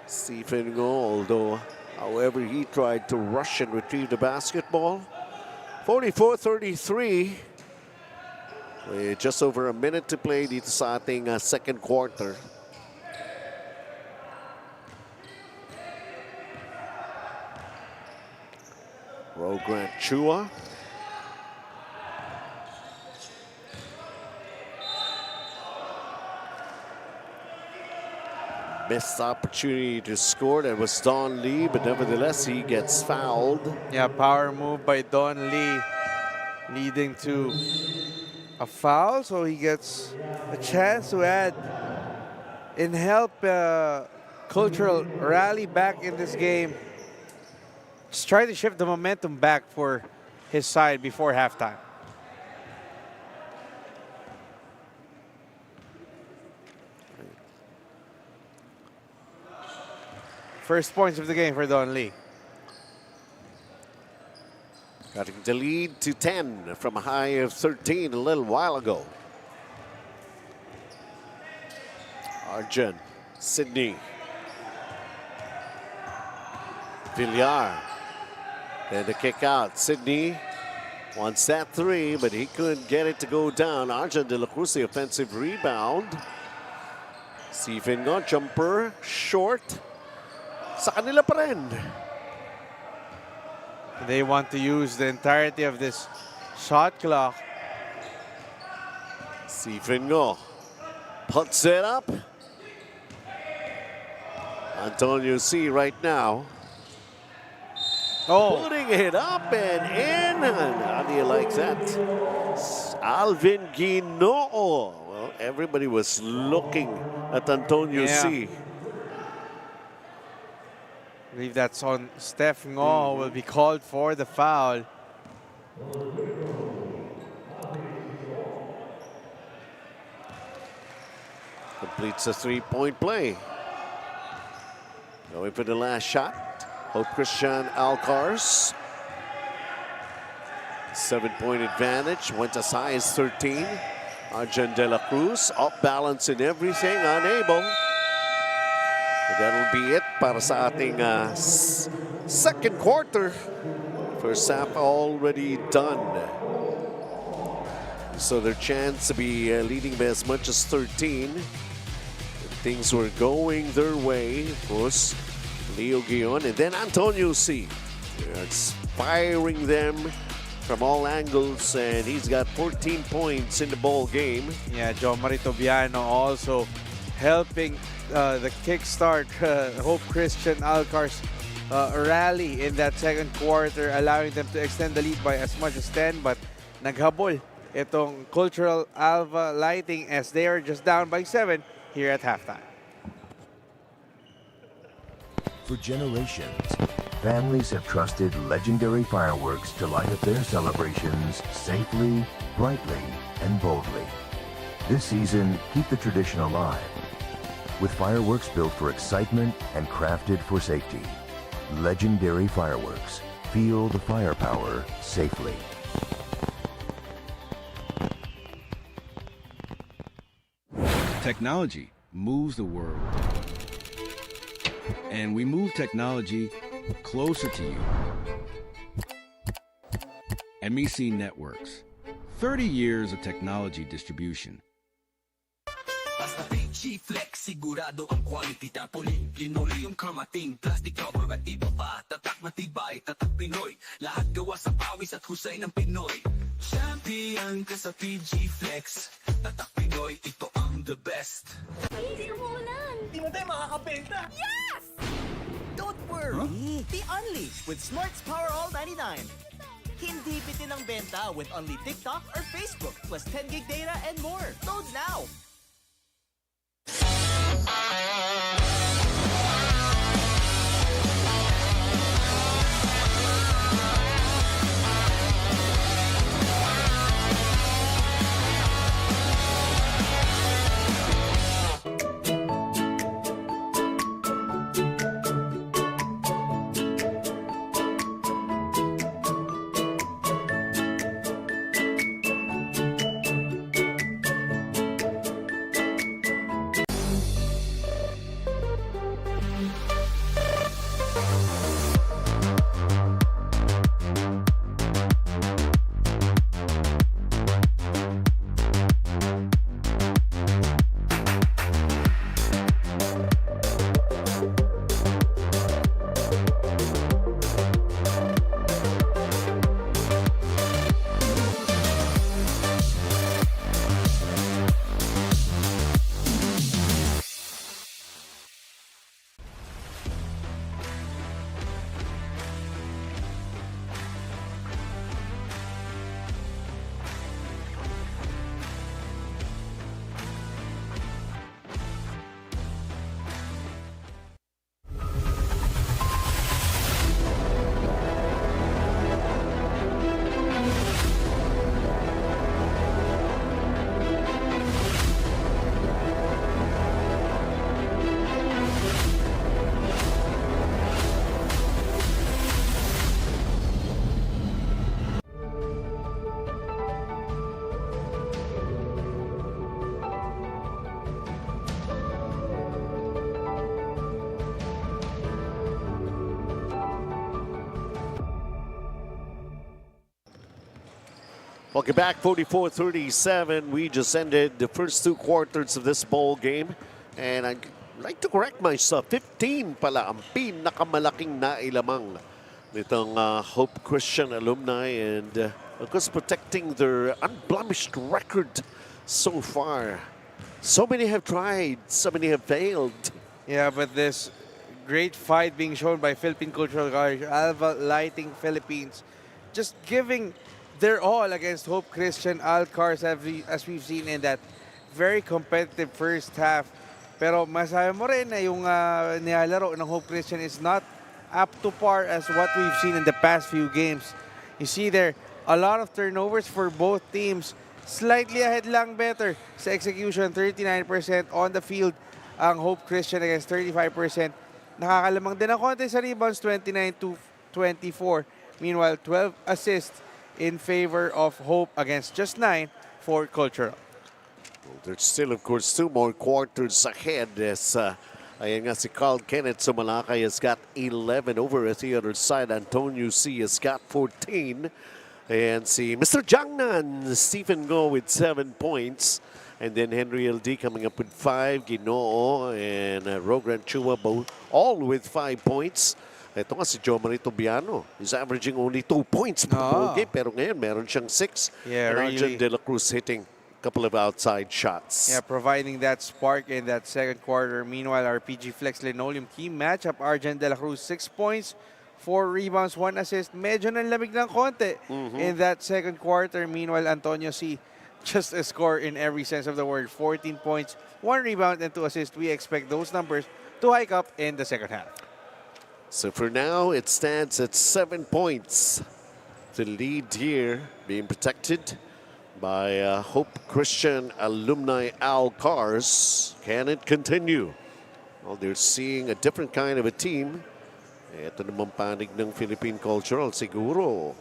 Speaker 6: Stephen Ngo, although, however, he tried to rush and retrieve the basketball. 44-33. With just over a minute to play dito sa ating second quarter. Grant Chua. Missed opportunity to score. That was Don Lee, but nevertheless, he gets fouled.
Speaker 7: Yeah, power move by Don Lee, leading to a foul, so he gets a chance to add and help Cultural rally back in this game. Just try to shift the momentum back for his side before halftime. First points of the game for Don Lee.
Speaker 6: Cutting the lead to 10 from a high of 13 a little while ago. Arjun, Sidney. Villar. Then the kick out. Sidney wants that three, but he couldn't get it to go down. Arjun De La Cruz, the offensive rebound. Stephen Ngo, jumper, short. Sa kanila pa rin.
Speaker 7: They want to use the entirety of this shot clock.
Speaker 6: Stephen Ngo. puts it up. Antonio C right now.
Speaker 7: Oh,
Speaker 6: Putting it up and in. And how do you like that? Alvin Ginoo. Well, everybody was looking at Antonio C.
Speaker 7: I believe that's on Steph Ngo, who will be called for the foul.
Speaker 6: Completes a three-point play. Going for the last shot. Hope Christian Alcars. 7-point advantage. Went as high as 13. Arjen De La Cruz off balance in everything. Unable. And that'll be it para sa ating second quarter. First half already done. So their chance to be leading by as much as 13. Things were going their way. Of course, Leo Guion and then Antonio C. Inspiring them from all angles, and he's got 14 points in the ball game.
Speaker 7: Yeah, Joe Maritobiano also helping the kickstart Hope Christian Alcars rally in that second quarter, allowing them to extend the lead by as much as 10, but naghabol itong Cultural Alva Lighting as they are just down by 7 here at halftime.
Speaker 5: For generations, families have trusted legendary fireworks to light up their celebrations safely, brightly, and boldly. This season, keep the tradition alive with fireworks built for excitement and crafted for safety. Legendary fireworks. Feel the firepower safely.
Speaker 8: Technology moves the world. And we move technology closer to you. MEC Networks. 30 years of technology distribution.
Speaker 10: Basta Fil-Chi Flex, sigurado ang quality tarpaulin. Linoleum, Carmating, plastic cover at iba pa. Tatak matibay, tatak Pinoy. Lahat gawa sa pawis at husay ng Pinoy. Champion ka sa Fil-Chi Flex. Tatak Pinoy, ito ang the best.
Speaker 3: Hindi mo tayo makakabenta.
Speaker 10: Yes!
Speaker 3: Don't worry. Be unleashed with Smart's Power All 99. Hindi bitin ang benta with only TikTok or Facebook plus 10 gig data and more. Load now.
Speaker 6: Welcome back, 44-37. We just ended the first two quarters of this bowl game. And I'd like to correct myself. 15 pala ang pinakamalaking nailamang nitong Hope Christian alumni. And of course, protecting their unblemished record so far. So many have tried, so many have failed.
Speaker 7: Yeah, but this great fight being shown by Philippine Cultural College, Alva Lighting Philippines, just giving their all against Hope Christian Alcars as we've seen in that very competitive first half. Pero masabi mo rin na yung nilalaro ng Hope Christian is not up to par as what we've seen in the past few games. You see there, a lot of turnovers for both teams. Slightly ahead lang better sa execution, 39% on the field ang Hope Christian against 35%. Nakakalamang din ang konti sa rebounds, 29-24. Meanwhile, 12 assists in favor of Hope against just 9 for Cultural.
Speaker 6: Well, there's still, of course, 2 more quarters ahead as ayan nga si Carl Kenneth Sumalakay has got 11 over at the other side. Antonio C has got 14. And see Mr. Jangnan, Stephen Go with 7 points. And then Henry LD coming up with 5. Ginoo and Rogran Chua both all with 5 points. Ito nga si Jo Marito Biano. He's averaging only 2 points per ball game. Pero ngayon meron siyang 6.
Speaker 7: Yeah,
Speaker 6: and
Speaker 7: really.
Speaker 6: Arjun De La Cruz hitting a couple of outside shots.
Speaker 7: Yeah, providing that spark in that second quarter. Meanwhile, our PG Flex Linoleum team matchup, Arjun De La Cruz, 6 points. 4 rebounds, 1 assist. Medyo nanlamig ng konti in that second quarter. Meanwhile, Antonio C. just a score in every sense of the word. 14 points, 1 rebound, and 2 assists. We expect those numbers to hike up in the second half.
Speaker 6: So for now, it stands at 7 points. The lead here being protected by Hope Christian Alumni Alcars. Can it continue? Well, they're seeing a different kind of a team. Ito naman panig ng Philippine Cultural. Siguro,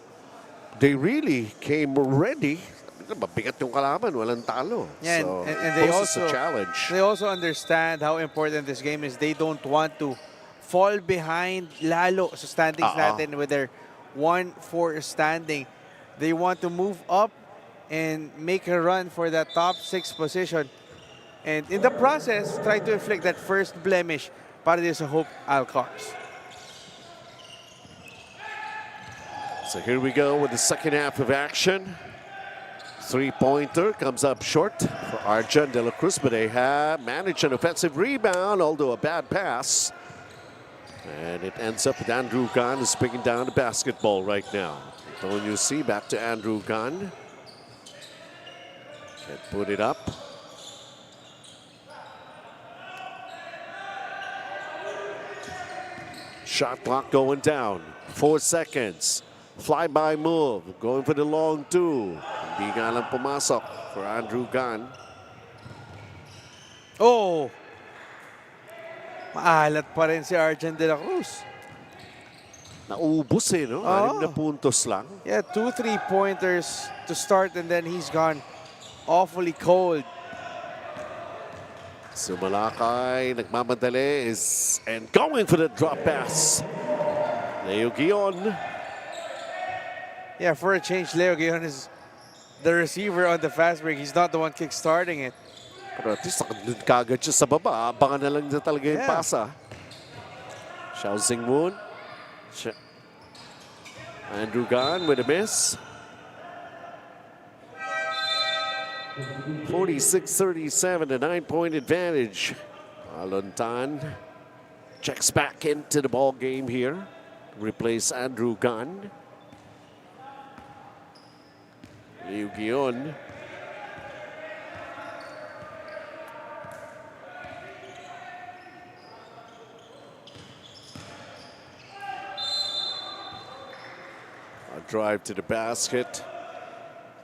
Speaker 6: they really came ready. Mabigat yung kalaban, walang talo.
Speaker 7: Yeah,
Speaker 6: so,
Speaker 7: and they
Speaker 6: poses
Speaker 7: also
Speaker 6: a challenge.
Speaker 7: They also understand how important this game is. They don't want to fall behind lalo sa standings natin with their 1-4 standing. They want to move up and make a run for that top 6 position. And in the process, try to inflict that first blemish para din sa Hope Alcars.
Speaker 6: So here we go with the second half of action. 3-pointer comes up short for Arjun De La Cruz, but they have managed an offensive rebound, although a bad pass. And it ends up with Andrew Gunn who's picking down the basketball right now. Antonio C back to Andrew Gunn. And put it up. Shot clock going down. 4 seconds. Flyby move. Going for the long 2. Hindi nga lang pumasok for Andrew Gunn.
Speaker 7: Oh! Maalat pa rin si Arjun De La Cruz.
Speaker 6: Naubos eh, no? 6 na puntos lang.
Speaker 7: Yeah, 2 3-pointers to start and then he's gone awfully cold.
Speaker 6: Sumalakay, nagmamadali and going for the drop pass. Leo Guion.
Speaker 7: Yeah, for a change, Leo Guion is the receiver on the fast break. He's not the one kick-starting it.
Speaker 6: Pero at least nakandun kagad siya sa baba. Abangan na lang niya talaga yung pasa. Xiao Xingmoon. Andrew Gunn with a miss. 46-37, a 9-point advantage. Alontan checks back into the ball game here. Replace Andrew Gunn. Liu Gion. A drive to the basket.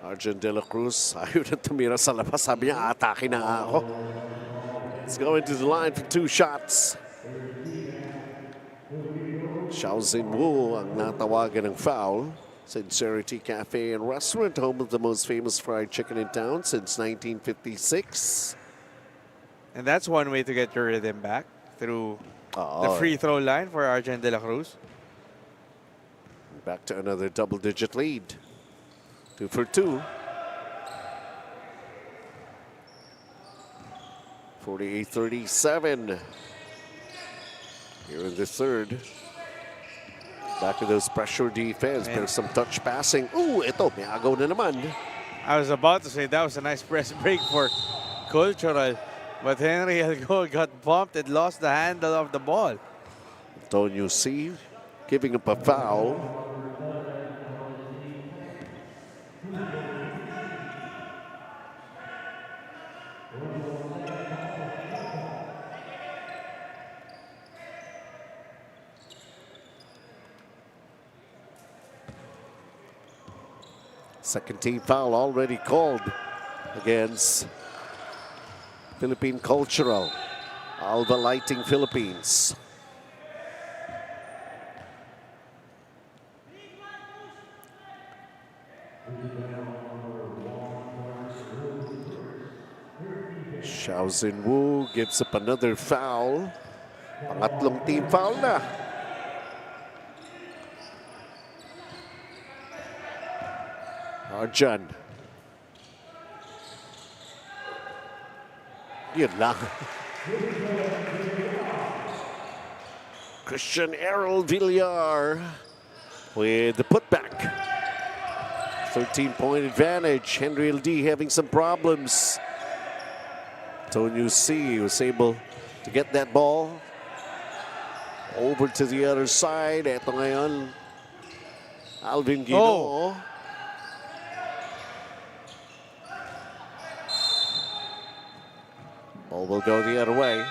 Speaker 6: Arjun De La Cruz. Ayaw na tumira sa labas. Sabi niya, atake na ako. Let's go into the line for 2 shots. Xiao Xinwu ang natawagan ng foul. Sincerity Cafe and Restaurant, home of the most famous fried chicken in town since 1956.
Speaker 7: And that's one way to get your rhythm back, through the free throw line for Arjun De La Cruz.
Speaker 6: Back to another double-digit lead. 2 for 2. 48-37. Here in the third. Back to those pressure defense. There's some touch passing. Ooh, ito, may agaw na naman.
Speaker 7: I was about to say that was a nice press break for Cultural. But Henry Algol got bumped and lost the handle of the ball.
Speaker 6: Antonio C giving up a foul. Second team foul already called against Philippine Cultural. ALVA Lighting Philippines. Xiaozin Wu gives up another foul. Pangatlong team foul na. Arjan. Yun lang. Christian Errol Villar with the putback. 13-point advantage. Henry LD having some problems. Antonio C was able to get that ball over to the other side. Eto ngayon, Alvin Guino. Ball will go the other way.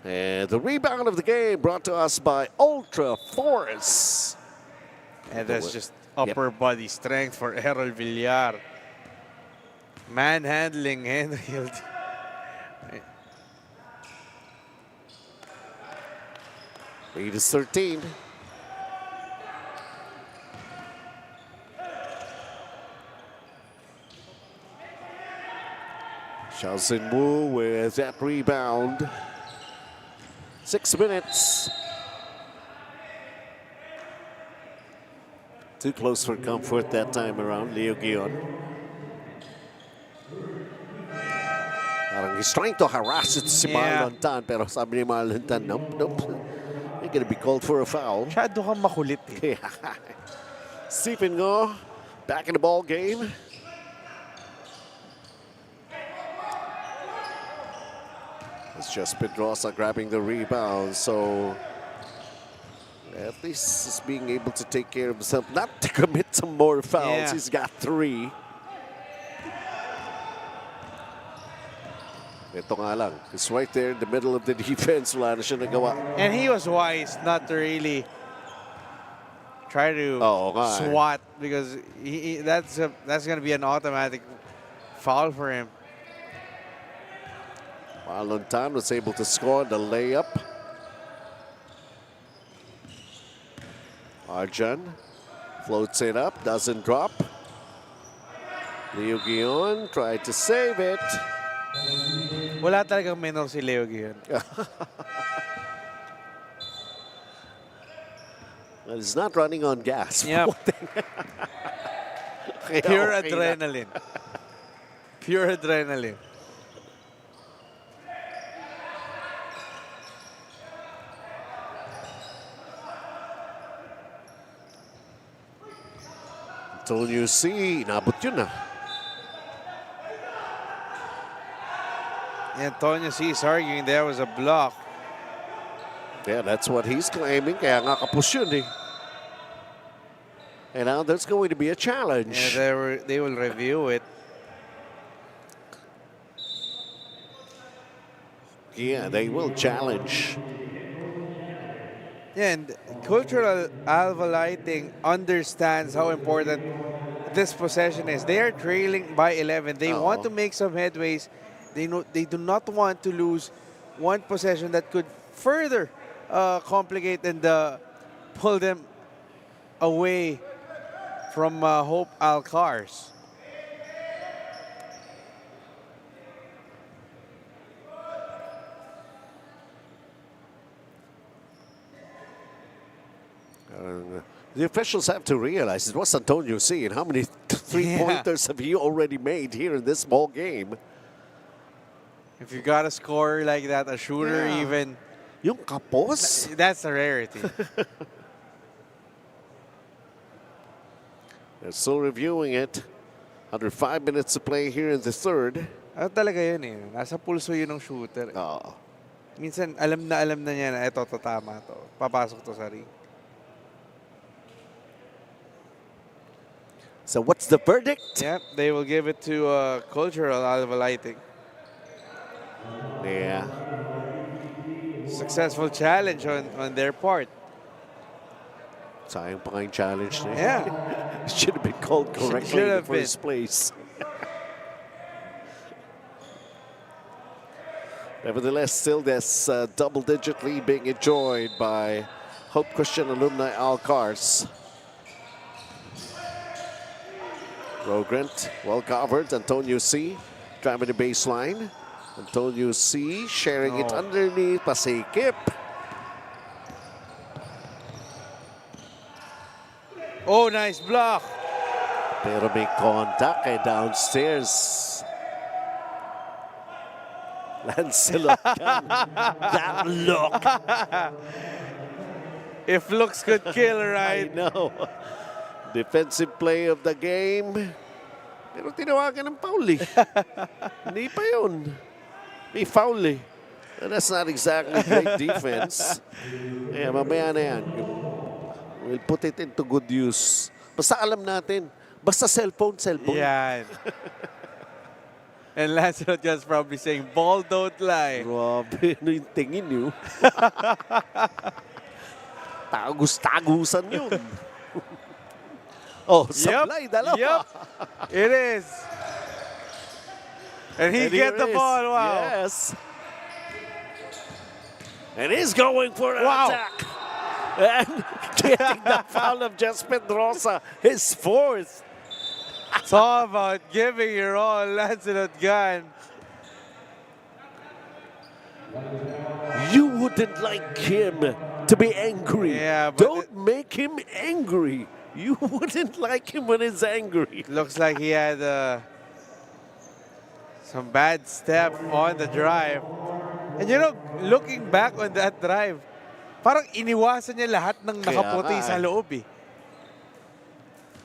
Speaker 6: And the rebound of the game brought to us by Ultra Force.
Speaker 7: And that's just upper body strength for Errol Villar. Manhandling Henry LD.
Speaker 6: Lead is 13. Xiaozin Wu with that rebound. 6 minutes. Too close for comfort that time around, Leo Guion. Parang he's trying to harass it si Marlon Tan, pero sabi ni Marlon Tan, nope, nope. You're gonna be called for a foul.
Speaker 7: Masyado kang makulit eh.
Speaker 6: Stephen Ngo back in the ball game. It's just Pedrosa grabbing the rebound, so at least he's being able to take care of himself, not to commit some more fouls.
Speaker 7: Yeah.
Speaker 6: He's got 3. Ito nga lang, it's right there in the middle of the defense. Wala na siya nagawa.
Speaker 7: And he was wise not to really try to swat, because that's going to be an automatic foul for him.
Speaker 6: Marlon Tan was able to score the layup. Arjan floats it up, doesn't drop. Leo Guion tried to save it.
Speaker 7: Wala talagang menor si Leo Guion.
Speaker 6: Well, he's not running on gas.
Speaker 7: Yep. Pure adrenaline. Pure adrenaline.
Speaker 6: Antonio C, inabot yun na.
Speaker 7: Antonio C is arguing there was a block.
Speaker 6: Yeah, that's what he's claiming. Kaya nga kapos yun eh. And now there's going to be a challenge.
Speaker 7: Yeah, they will review it.
Speaker 6: Yeah, they will challenge.
Speaker 7: Yeah, and Cultural ALVA Lighting understands how important this possession is. They are trailing by 11. They want to make some headways. They do not want to lose one possession that could further complicate and pull them away from Hope Alcars.
Speaker 6: The officials have to realize it was Antonio C. And how many three-pointers have he already made here in this ball game?
Speaker 7: If you got a scorer like that, a shooter even.
Speaker 6: Yung kapos?
Speaker 7: That's a rarity.
Speaker 6: They're still reviewing it. Under 5 minutes to play here in the third.
Speaker 7: Ano talaga yun eh. Nasa pulso yun ng shooter.
Speaker 6: Oh.
Speaker 7: Minsan, alam na niya na ito, tatama to. Papasok to sa ring.
Speaker 6: So what's the verdict?
Speaker 7: Yep, they will give it to Cultural ALVA Lighting.
Speaker 6: Yeah.
Speaker 7: Successful challenge on their part.
Speaker 6: Sayang pa nga yung challenge na yun.
Speaker 7: Yeah.
Speaker 6: It should have been called correctly in the first place. Nevertheless, still this double-digit lead being enjoyed by Hope Christian Alumni Alcars. Rogrant, well covered. Antonio C. driving the baseline. Antonio C. sharing it underneath. Pasikip.
Speaker 7: Oh, nice block.
Speaker 6: Pero may contact kay downstairs. Lancelot Kang. That look.
Speaker 7: If looks could kill, right?
Speaker 6: I know. Defensive play of the game. Pero tinawagan ng foul eh. Hindi pa yun. May foul eh. And that's not exactly great defense. Yeah, mamaya na yan. We'll put it into good use. Basta alam natin. Basta cellphone.
Speaker 7: Yan. And Lancelot just probably saying, ball don't lie.
Speaker 6: Grabe, ano yung tingin nyo? Tagus-tagusan yun. Oh, supply, dalawa.
Speaker 7: Yep, it is. And he get the ball, wow.
Speaker 6: Yes. And he's going for an attack. And getting the foul of Jess Pedrosa, his fourth.
Speaker 7: It's all about giving your all, Lancelot Gan.
Speaker 6: You wouldn't like him to be angry.
Speaker 7: Yeah, but
Speaker 6: don't make him angry. You wouldn't like him when he's angry.
Speaker 7: Looks like he had some bad step on the drive. And you know, looking back on that drive, parang iniwasan niya lahat ng nakaputi sa loob eh.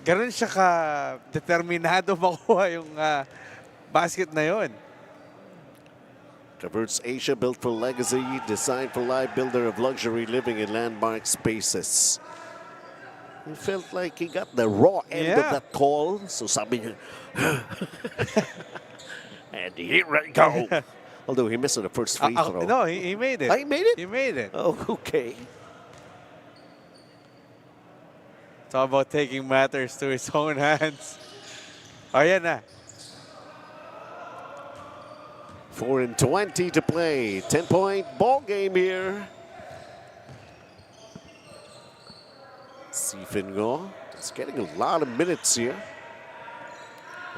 Speaker 7: Ganun siya ka-determinado makuha yung basket na yun.
Speaker 6: Traverse Asia, built for legacy, designed for life, builder of luxury living in landmark spaces. He felt like he got the raw end of that call. So sabi niya, and here I go. Although he missed on the first free throw.
Speaker 7: No, he made it.
Speaker 6: He made it?
Speaker 7: He made it.
Speaker 6: Oh, okay.
Speaker 7: It's all about taking matters to his own hands. Oh, yan na.
Speaker 6: 4:20 to play. 10-point ball game here. Sifingo is getting a lot of minutes here.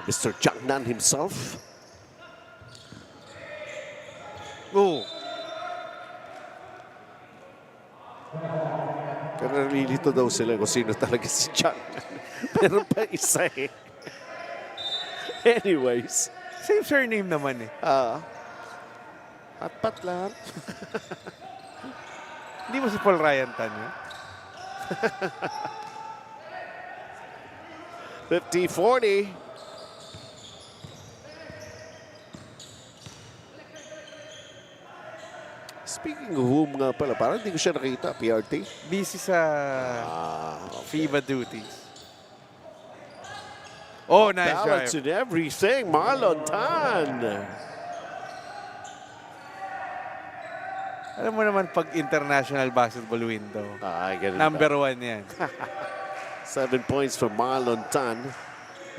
Speaker 6: Mr. Jangnan himself.
Speaker 7: Ooh.
Speaker 6: Pero nalilito daw sila kung sino talaga si Jangnan. Meron pa isa eh. Anyways.
Speaker 7: Same surname naman eh.
Speaker 6: Pat lang.
Speaker 7: Hindi mo si Paul Ryan Tan eh?
Speaker 6: 50-40. Speaking of whom nga pala, parang hindi ko siya nakita, PRT.
Speaker 7: Busy sa FIBA duties. Oh, nice
Speaker 6: balance
Speaker 7: drive.
Speaker 6: and everything. Marlon Tan.
Speaker 7: Alam mo naman pag international basketball window, number 1 yan.
Speaker 6: 7 points for Marlon Tan,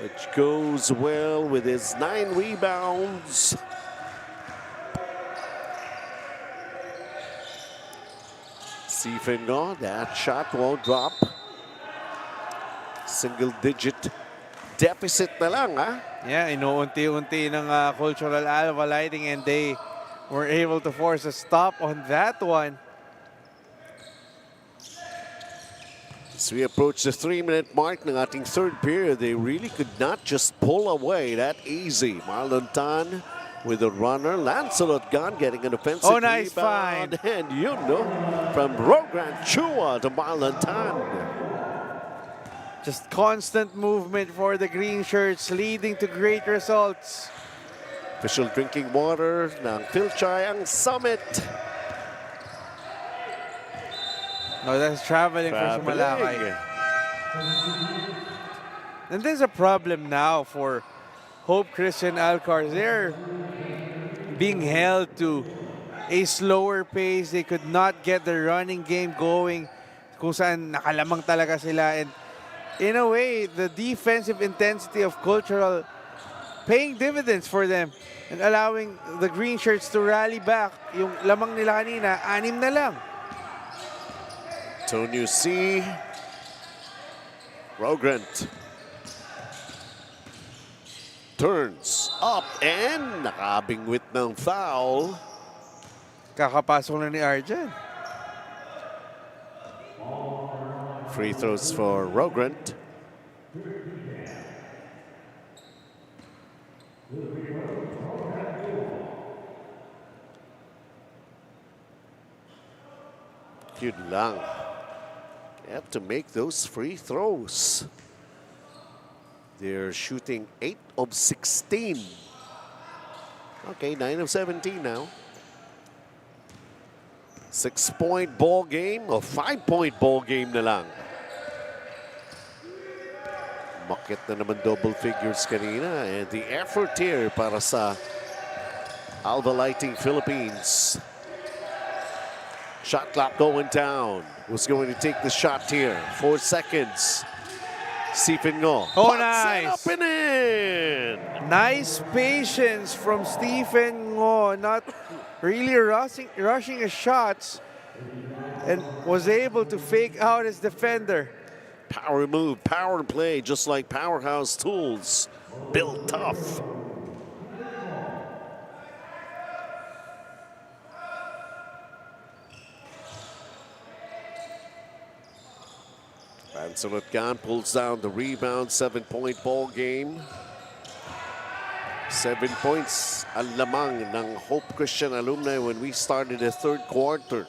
Speaker 6: which goes well with his 9 rebounds. Sifingo, that shot won't drop. Single-digit deficit na lang, ha?
Speaker 7: Yeah, inuunti-unti ng Cultural ALVA Lighting, and they were able to force a stop on that one.
Speaker 6: As we approach the 3-minute mark ng ating third period, they really could not just pull away that easy. Marlon Tan with a runner. Lancelot Gan getting an offensive
Speaker 7: nice
Speaker 6: rebound.
Speaker 7: find.
Speaker 6: And you know, from Rogrant Chua to Marlon Tan.
Speaker 7: Just constant movement for the green shirts, leading to great results.
Speaker 6: Official drinking water ng Fil-Chi ang Summit.
Speaker 7: No, that's traveling for Sumalakay. And there's a problem now for Hope Christian Alcars. They're being held to a slower pace. They could not get the running game going kung saan nakalamang talaga sila. And in a way, the defensive intensity of Cultural paying dividends for them and allowing the green shirts to rally back. Yung lamang nila kanina, 6 na lang.
Speaker 6: Tonyo C. Rogrant. Turns up and nakabingwit ng foul.
Speaker 7: Kakapasok na ni Arjan.
Speaker 6: Free throws for Rogrant. Yun lang. You have to make those free throws. They're shooting 8 of 16. Okay, 9 of 17 now. 6-point ball game o 5-point ball game na lang. Makit na naman double figures kanina. And the effort here para sa ALVA Lighting Philippines. Shot clock going down. Who's going to take the shot here? 4 seconds. Stephen Ngo.
Speaker 7: Oh,
Speaker 6: Puts
Speaker 7: nice.
Speaker 6: it up and in.
Speaker 7: Nice patience from Stephen Ngo. Not really rushing his shots. And was able to fake out his defender.
Speaker 6: Power move, power play, just like Powerhouse Tools. Built tough. Ransom Gan pulls down the rebound, 7-point ball game. 7 points ang lamang ng Hope Christian Alumni when we started the third quarter.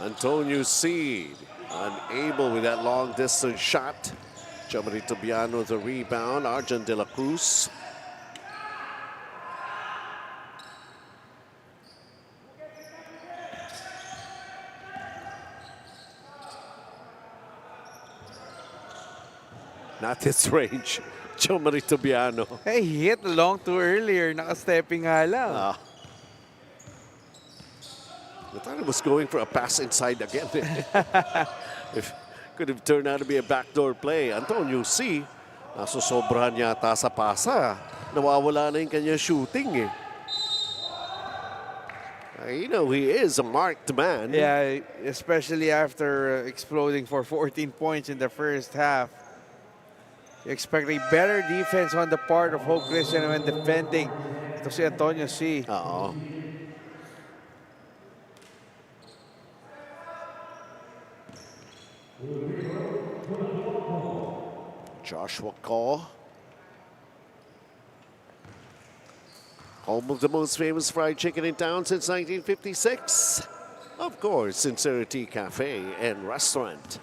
Speaker 6: Antonio Seed unable with that long distance shot. Jomari Tobiano the rebound. Arjan De La Cruz. Not this range. Jomari Tobiano.
Speaker 7: Hey, he hit the long two earlier. Naka-stepping nga lang.
Speaker 6: I thought it was going for a pass inside again. If could have turned out to be a backdoor play. Antonio C. Nasusobrahan yata sa pasa. Nawawala na yung kanya shooting. You know, he is a marked man.
Speaker 7: Yeah, especially after exploding for 14 points in the first half. You expect a better defense on the part of Hope Christian when defending. Ito si Antonio C.
Speaker 6: Joshua Kaw. Home of the most famous fried chicken in town since 1956. Of course, Sincerity Cafe and Restaurant.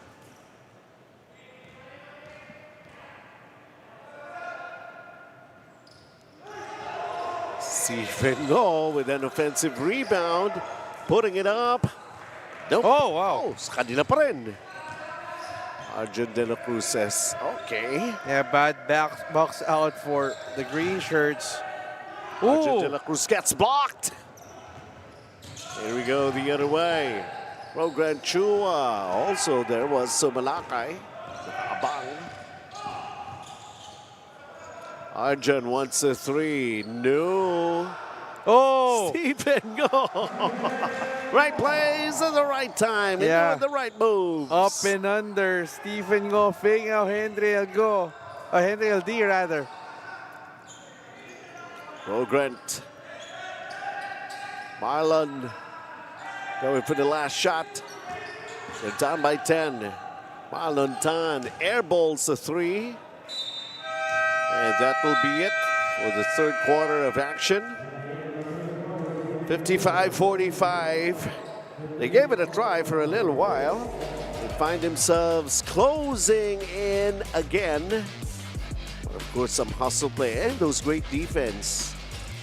Speaker 6: Stephen Ngo with an offensive rebound. Putting it up. Nope.
Speaker 7: Oh, wow.
Speaker 6: Sa kanila pa rin. Arjun De La Cruz says, okay.
Speaker 7: Yeah, bad box out for the green shirts.
Speaker 6: Arjun De La Cruz gets blocked. Here we go the other way. Rogrant Chua. Also, there was Sumalakay. Abang. Arjun wants a 3. No.
Speaker 7: Oh!
Speaker 6: Stephen Ngo. Right plays at the right time.
Speaker 7: Yeah.
Speaker 6: And doing the right moves.
Speaker 7: Up and under. Stephen Ngo faking out Henry Elgo. Henry LD rather.
Speaker 6: Rogrant. Marlon going for the last shot. They're down by 10. Marlon Tan airballs a 3. And that will be it for the third quarter of action. 55-45. They gave it a try for a little while. They find themselves closing in again. But of course, some hustle play and those great defense.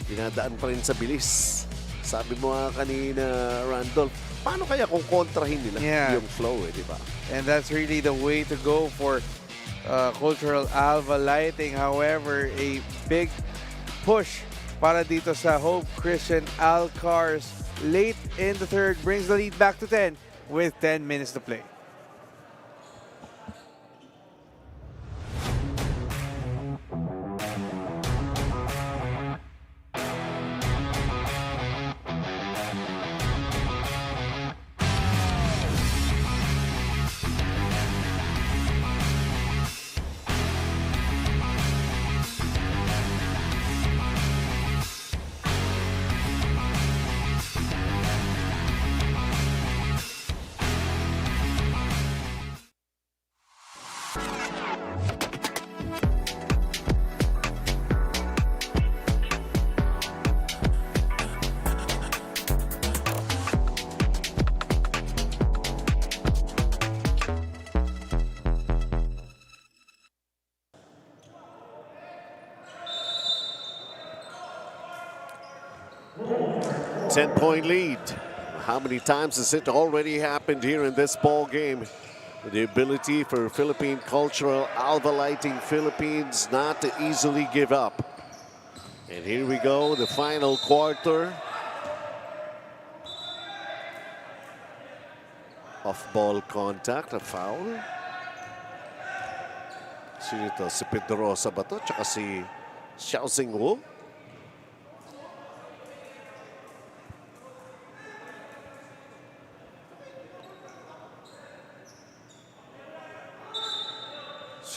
Speaker 6: Dinadaan pa rin sa bilis. Sabi mo nga kanina, Randolph, paano kaya kung kontrahin nila yung flow, di ba?
Speaker 7: And that's really the way to go for Cultural ALVA Lighting. However, a big push para dito sa Hope Christian Alcars late in the third brings the lead back to 10 with 10 minutes to play.
Speaker 6: Ten-point lead. How many times has it already happened here in this ball game? The ability for Philippine Cultural ALVA Lighting Philippines not to easily give up. And here we go, the final quarter. Off-ball contact, a foul. Sino ito? Si Pedrosa ba ito? Tsaka si Xiao Xingwu.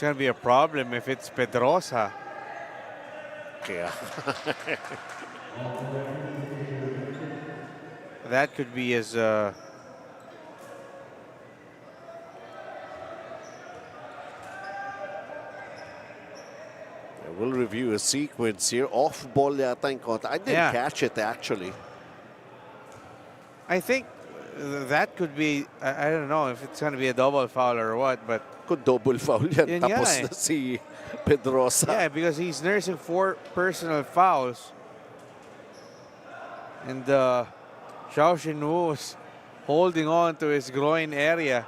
Speaker 7: It's going to be a problem if it's Pedrosa.
Speaker 6: Yeah.
Speaker 7: That could be his...
Speaker 6: We'll review a sequence here. Off ball yata yung contact. I didn't catch it actually.
Speaker 7: I think that could be, I don't know if it's going to be a double foul or what, but...
Speaker 6: Could double foul yan. Tapos na si Pedrosa.
Speaker 7: Yeah, because he's nursing 4 personal fouls. And Xiao Xinwu is holding on to his groin area.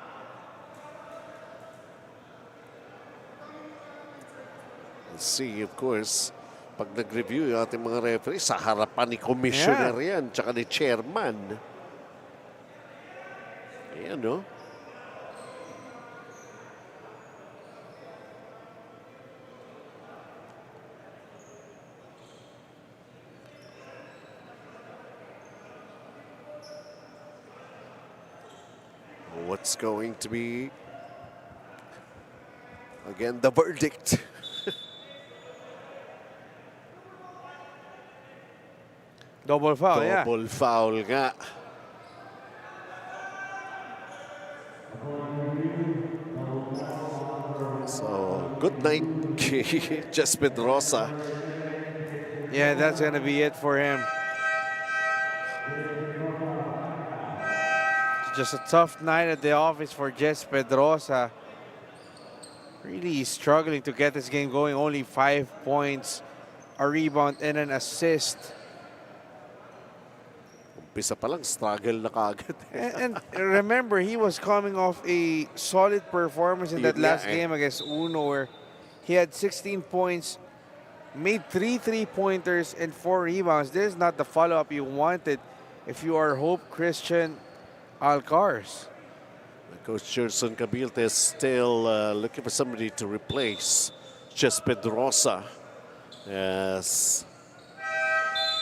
Speaker 6: Let's see, of course, pag nag-review yung ating mga referee, sa harapan ni Commissioner yan, tsaka ni Chairman. Ayan, no? What's going to be, again, the verdict?
Speaker 7: Double foul,
Speaker 6: Double foul nga. So, good night, just Pedrosa.
Speaker 7: Yeah, that's going to be it for him. Just a tough night at the office for Jess Pedrosa. Really struggling to get this game going. Only 5 points, a rebound, and an assist.
Speaker 6: Umpisa pa lang, struggle na kagad.
Speaker 7: And remember, he was coming off a solid performance in that last game against Uno, where he had 16 points, made 3 3-pointers, and 4 rebounds. This is not the follow-up you wanted if you are Hope Christian Alcars.
Speaker 6: Coach Gerson Cabilte is still looking for somebody to replace just Pedrosa. Yes.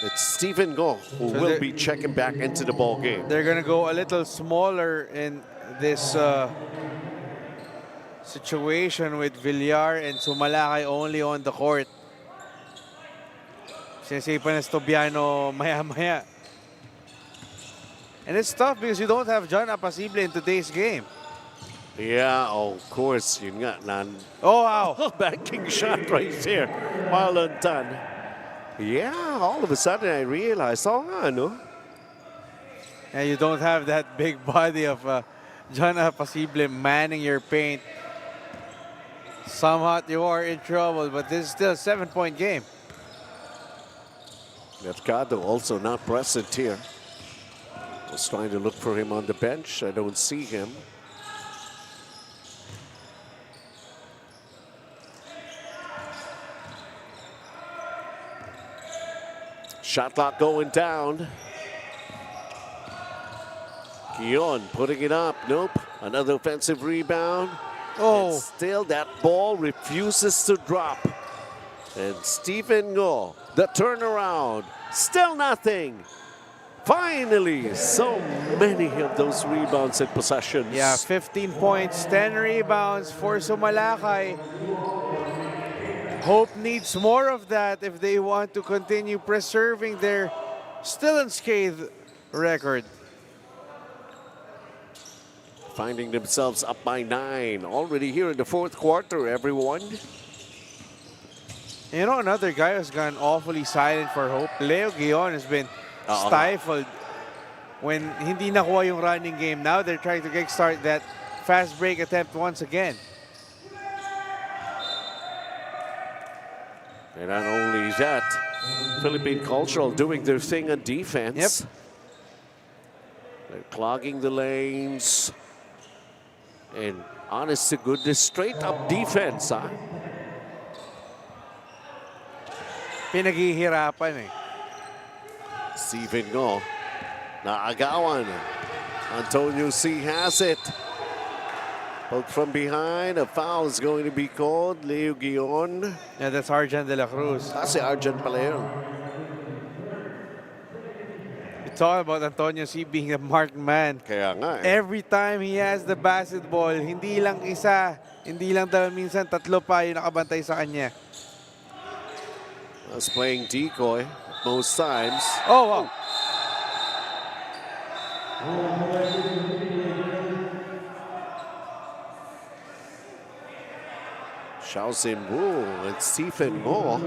Speaker 6: It's Stephen Go who will be checking back into the ball game.
Speaker 7: They're going to go a little smaller in this situation with Villar and Sumalakay only on the court. Sinisipan na Stobiano maya-maya. And it's tough because you don't have John Apacible in today's game.
Speaker 6: Yeah, of course. Yun nga,
Speaker 7: oh, wow.
Speaker 6: Banking shot right there. Marlon Tan. Yeah, all of a sudden I realized, oh, no?
Speaker 7: And you don't have that big body of John Apasible manning your paint. Somehow you are in trouble, but this is still a 7-point game.
Speaker 6: Mercado also not present here. Was trying to look for him on the bench. I don't see him. Shot clock going down. Guion putting it up. Nope. Another offensive rebound.
Speaker 7: Oh.
Speaker 6: And still that ball refuses to drop. And Stephen Ngo, the turnaround. Still nothing. Finally, so many of those rebounds and possessions.
Speaker 7: Yeah, 15 points, 10 rebounds for Sumalakay. Hope needs more of that if they want to continue preserving their still unscathed record.
Speaker 6: Finding themselves up by 9 already here in the fourth quarter, everyone.
Speaker 7: You know, another guy who's gone awfully silent for Hope, Leo Guion, has been stifled when hindi nakuha yung running game. Now they're trying to kickstart that fast break attempt once again.
Speaker 6: And not only that, Philippine Cultural doing their thing on defense.
Speaker 7: Yep.
Speaker 6: They're clogging the lanes. And honest to goodness, straight up defense, huh?
Speaker 7: Pinaghihirapan eh.
Speaker 6: Stephen Ngo, naagawan. Antonio C has it. Poke from behind, a foul is going to be called. Leo Guion.
Speaker 7: Yeah, that's Arjan de la Cruz.
Speaker 6: Kasi Arjan pala yun.
Speaker 7: We talk about Antonio C being a marked man.
Speaker 6: Kaya nga eh.
Speaker 7: Every time he has the basketball, hindi lang isa, hindi lang dalawa, minsan tatlo pa yung nakabantay sa kanya.
Speaker 6: Was playing decoy most times.
Speaker 7: Oh, wow.
Speaker 6: Xiao Sin Wu and Stephen Ngo.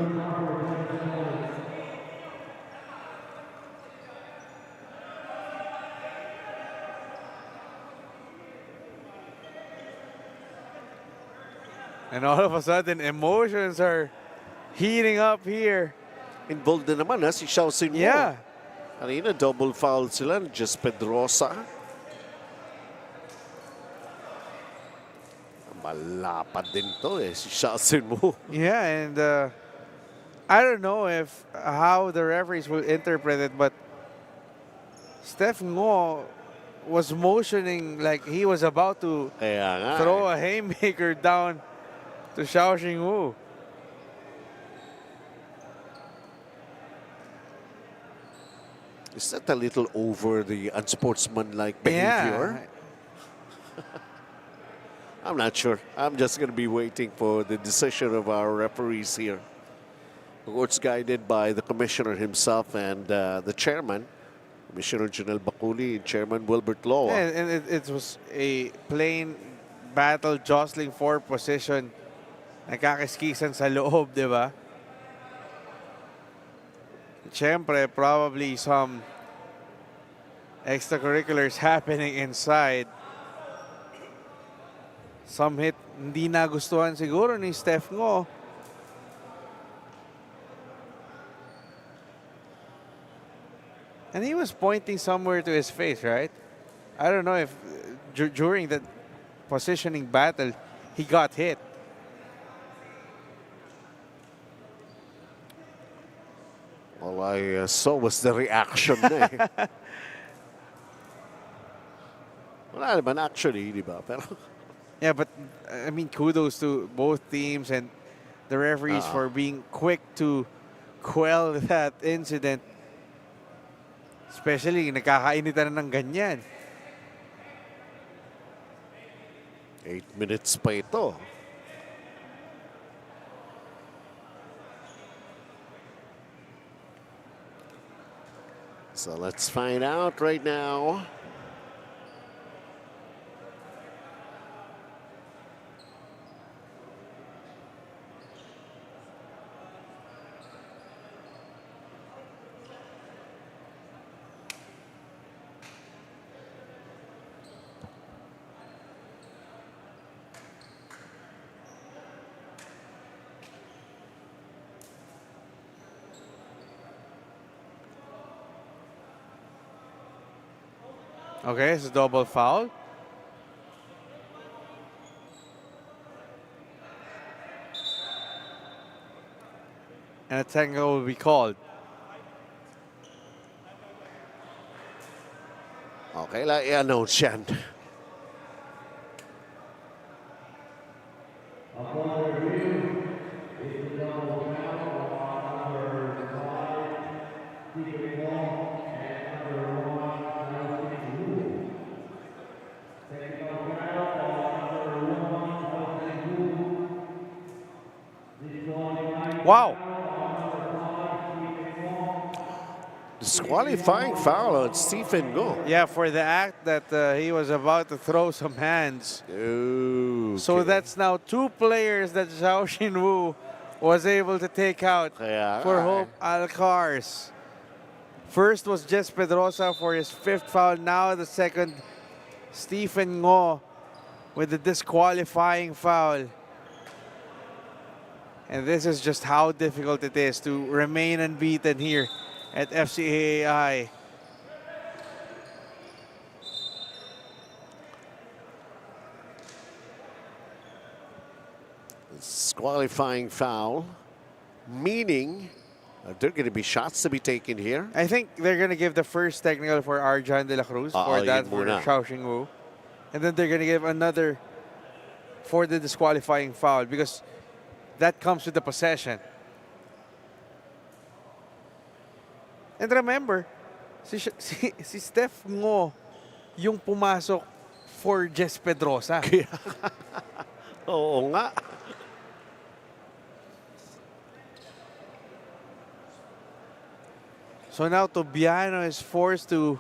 Speaker 7: And all of a sudden, emotions are heating up here.
Speaker 6: Involved din naman si Xiao Sin Wu.
Speaker 7: Yeah.
Speaker 6: Kanina double foul sila, just Pedrosa. Malapad din to si Xiao Sin Wu.
Speaker 7: Yeah, and I don't know if how the referees will interpret it, but Steph Ngo was motioning like he was about to throw a haymaker down to Xiao Xing Wu.
Speaker 6: Is that a little over the unsportsmanlike behavior?
Speaker 7: Yeah.
Speaker 6: I'm not sure. I'm just going to be waiting for the decision of our referees here. Of course, guided by the commissioner himself and the chairman, Commissioner Janelle Baculi and Chairman Wilbert Law.
Speaker 7: Yeah, and it was a plain battle jostling for position. Nagkakaskisan sa loob, di ba? Siyempre, probably some extracurriculars happening inside. Some hit hindi nagustuhan siguro ni Steph Ngo. And he was pointing somewhere to his face, right? I don't know if during that positioning battle, he got hit.
Speaker 6: All I saw was the reaction. Wala naman actually, di ba? Pero
Speaker 7: yeah, but I mean, kudos to both teams and the referees for being quick to quell that incident. Especially, nagkakainitan na ng ganyan.
Speaker 6: 8 minutes pa ito. So let's find out right now.
Speaker 7: Okay, it's a double foul. And a technical will be called.
Speaker 6: Okay, like i-announce yan.
Speaker 7: Wow!
Speaker 6: Disqualifying foul on Stephen Go.
Speaker 7: Yeah, for the act that he was about to throw some hands.
Speaker 6: Okay.
Speaker 7: So that's now 2 players that Zhao Xinwu was able to take out for Hope Alcars. First was Jess Pedrosa for his 5th foul. Now the second, Stephen Ngo with the disqualifying foul. And this is just how difficult it is to remain unbeaten here at FCAAI.
Speaker 6: Disqualifying foul, meaning there are going to be shots to be taken here.
Speaker 7: I think they're going to give the first technical for Arjan de la Cruz for that for Zhao Xinwu. And then they're going to give another for the disqualifying foul because that comes with the possession. And remember, si Steph Ngo yung pumasok for Jess Pedrosa.
Speaker 6: Oo nga.
Speaker 7: So now Tobiano is forced to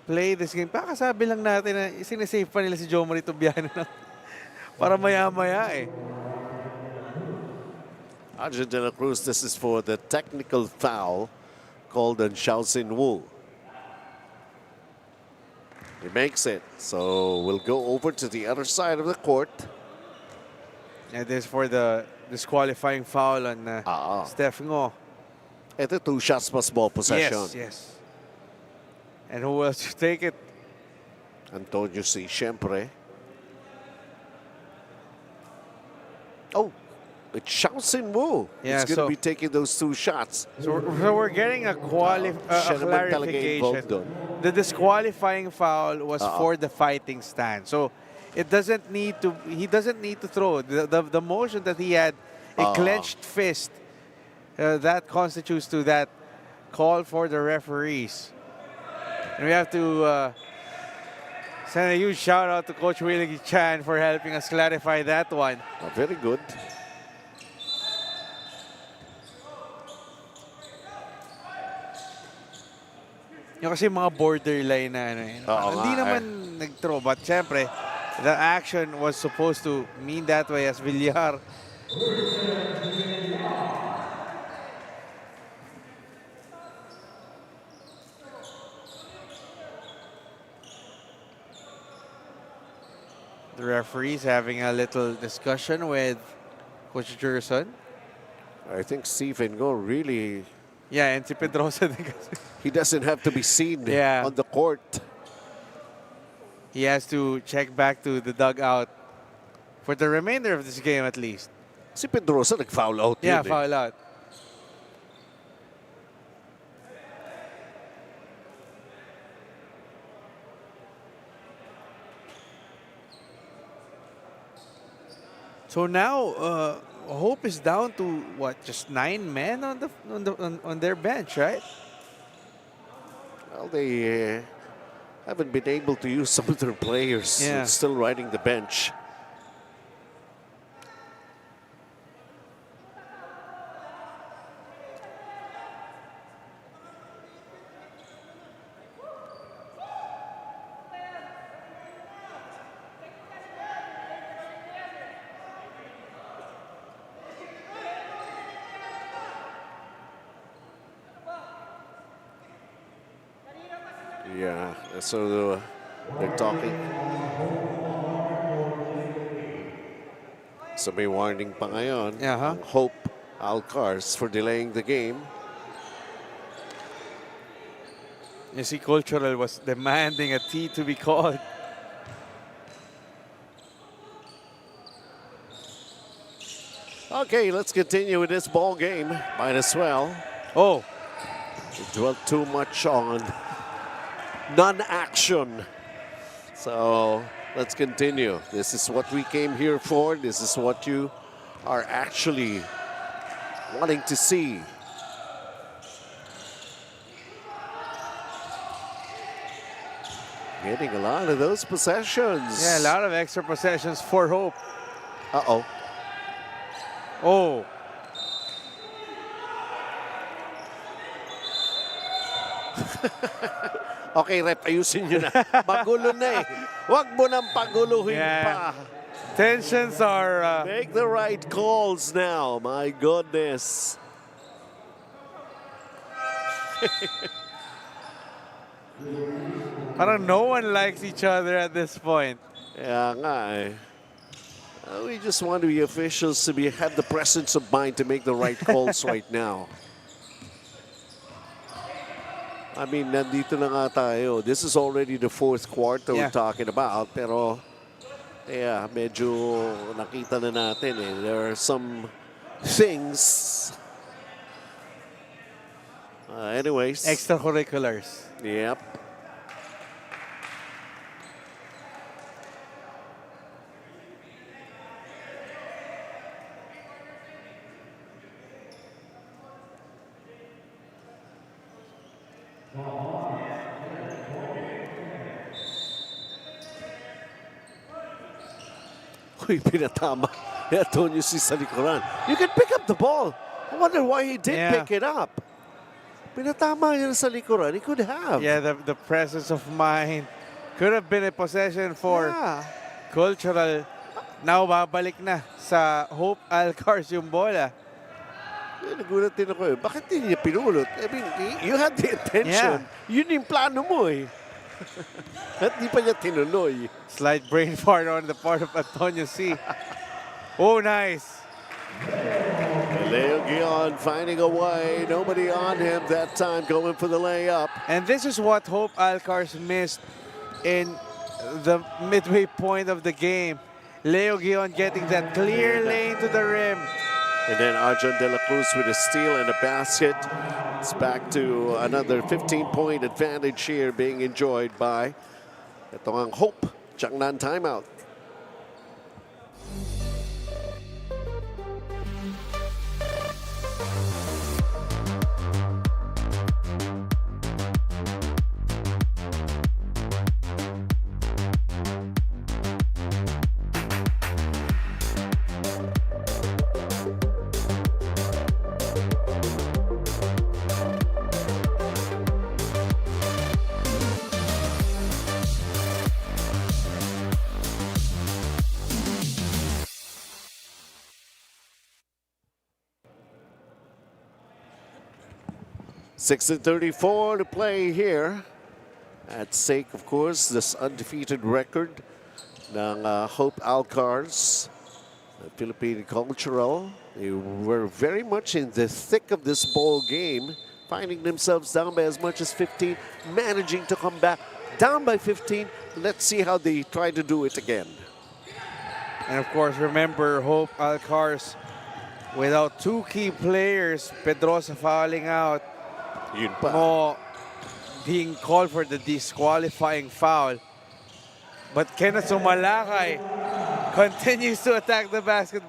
Speaker 7: play this game. Baka sabi lang natin na sinisave pa nila si Jomari Tobiano para maya-maya eh.
Speaker 6: Arjan de la Cruz, this is for the technical foul called on Xiao Xin-Wu. He makes it. So we'll go over to the other side of the court.
Speaker 7: And this for the disqualifying foul on Steph Ngo.
Speaker 6: Ito 2 shots plus ball possession.
Speaker 7: Yes, yes. And who else to take it?
Speaker 6: Antonio C. Siempre. Oh, it's Xiao Xin-Wu.
Speaker 7: Yeah,
Speaker 6: He's going to be taking those 2 shots.
Speaker 7: So we're getting a clarification. The disqualifying foul was for the fighting stance. So it doesn't need to. He doesn't need to throw. The motion that he had, a clenched fist, that constitutes to that call for the referees. And we have to send a huge shout out to Coach Willie Chan for helping us clarify that one.
Speaker 6: Oh, very good.
Speaker 7: Yung kasi mga borderline na ano eh. Hindi naman nag-throw, but syempre, the action was supposed to mean that way as Villar. The referees having a little discussion with Coach Jerson.
Speaker 6: I think Stephen Go really...
Speaker 7: Yeah, and si Pedrosa.
Speaker 6: He doesn't have to be seen on the court.
Speaker 7: He has to check back to the dugout for the remainder of this game at least.
Speaker 6: Si Pedrosa nag-foul out.
Speaker 7: Yeah, foul out. So now Hope is down to what, just 9 men on their bench, right?
Speaker 6: Well, they haven't been able to use some of their players.
Speaker 7: Yeah.
Speaker 6: Still riding the bench. Yeah, so they're talking. So may warning pa ngayon ang Hope Alcars for delaying the game.
Speaker 7: You see, Cultural was demanding a T to be called.
Speaker 6: Okay, let's continue with this ball game. Might as well.
Speaker 7: Oh,
Speaker 6: We dwelt too much on non-action. So let's continue. This is what we came here for. This is what you are actually wanting to see. Getting a lot of those possessions.
Speaker 7: yeah, a lot of extra possessions for Hope.
Speaker 6: Uh-oh.
Speaker 7: Oh,
Speaker 6: Okay, rep, ayusin nyo na. Magulo na eh. Huwag mo nang paguluhin pa.
Speaker 7: tensions are...
Speaker 6: Make the right calls now. My goodness.
Speaker 7: parang no one likes each other at this point.
Speaker 6: Yeah, nga eh. We just want the officials to have the presence of mind to make the right calls right now. I mean, nandito na nga tayo. This is already the fourth quarter we're talking about. Pero, yeah, medyo nakita na natin eh. There are some things. Anyways.
Speaker 7: Extracurriculars.
Speaker 6: Yep. Uy, pinatama ni Antonio si sa likuran. You can pick up the ball. I wonder why he did pick it up. Pinatama niya sa likuran. He could have.
Speaker 7: Yeah, the presence of mind. Could have been a possession for Cultural. Now, babalik na sa Hope Alcars yung bola.
Speaker 6: Nagulat din ako eh. Bakit hindi niya pinulot? I mean, you had the intention. Yun yung plano mo eh. At di pa niya tinuloy.
Speaker 7: Slight brain fart on the part of Antonio C. Oh, nice.
Speaker 6: Leo Guion finding a way. Nobody on him that time, going for the layup.
Speaker 7: And this is what Hope Alcars missed in the midway point of the game. Leo Guion getting that clear lane to the rim.
Speaker 6: And then Arjun De La Cruz with a steal and a basket. It's back to another 15-point advantage here being enjoyed by ito ang Hope Changnan timeout. .34 to play here. At stake, of course, this undefeated record ng Hope Alcars, the Philippine Cultural. They were very much in the thick of this ball game, finding themselves down by as much as 15, managing to come back down by 15. Let's see how they try to do it again.
Speaker 7: And of course, remember Hope Alcars without two key players, Pedrosa fouling out,
Speaker 6: Yun pa.
Speaker 7: Mo being called for the disqualifying foul. But Kenneth Sumalakay continues to attack the basket.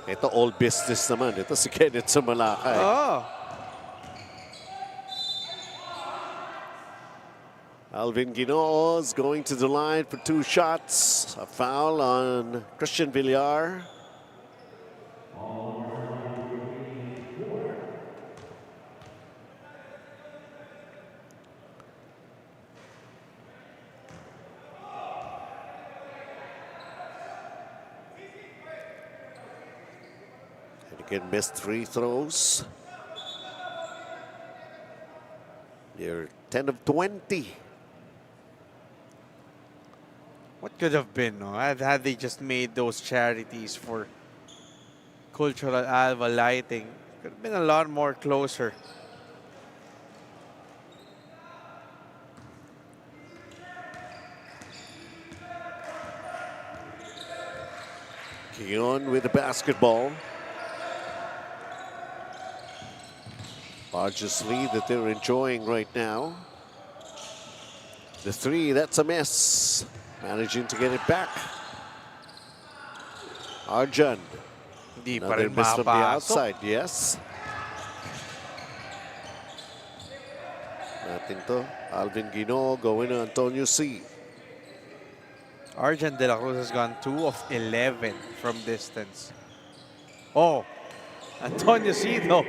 Speaker 6: Ito all business naman. Ito si Kenneth Sumalakay.
Speaker 7: Oh.
Speaker 6: Alvin Ginoo is going to the line for 2 shots. A foul on Christian Villar. Again, missed 3 throws. They're 10 of 20.
Speaker 7: What could have been, no? Had they just made those charities for cultural ALVA lighting, could have been a lot more closer.
Speaker 6: Keon with the basketball. Largest lead that they're enjoying right now. The three, that's a miss. Managing to get it back. Arjan.
Speaker 7: Hindi pa
Speaker 6: Another
Speaker 7: rin
Speaker 6: miss from the
Speaker 7: mapasok.
Speaker 6: outside, yes. Natin to. Alvin Guino going to Antonio C.
Speaker 7: Arjan De La Cruz has gone 2 of 11 from distance. Oh, Antonio C though.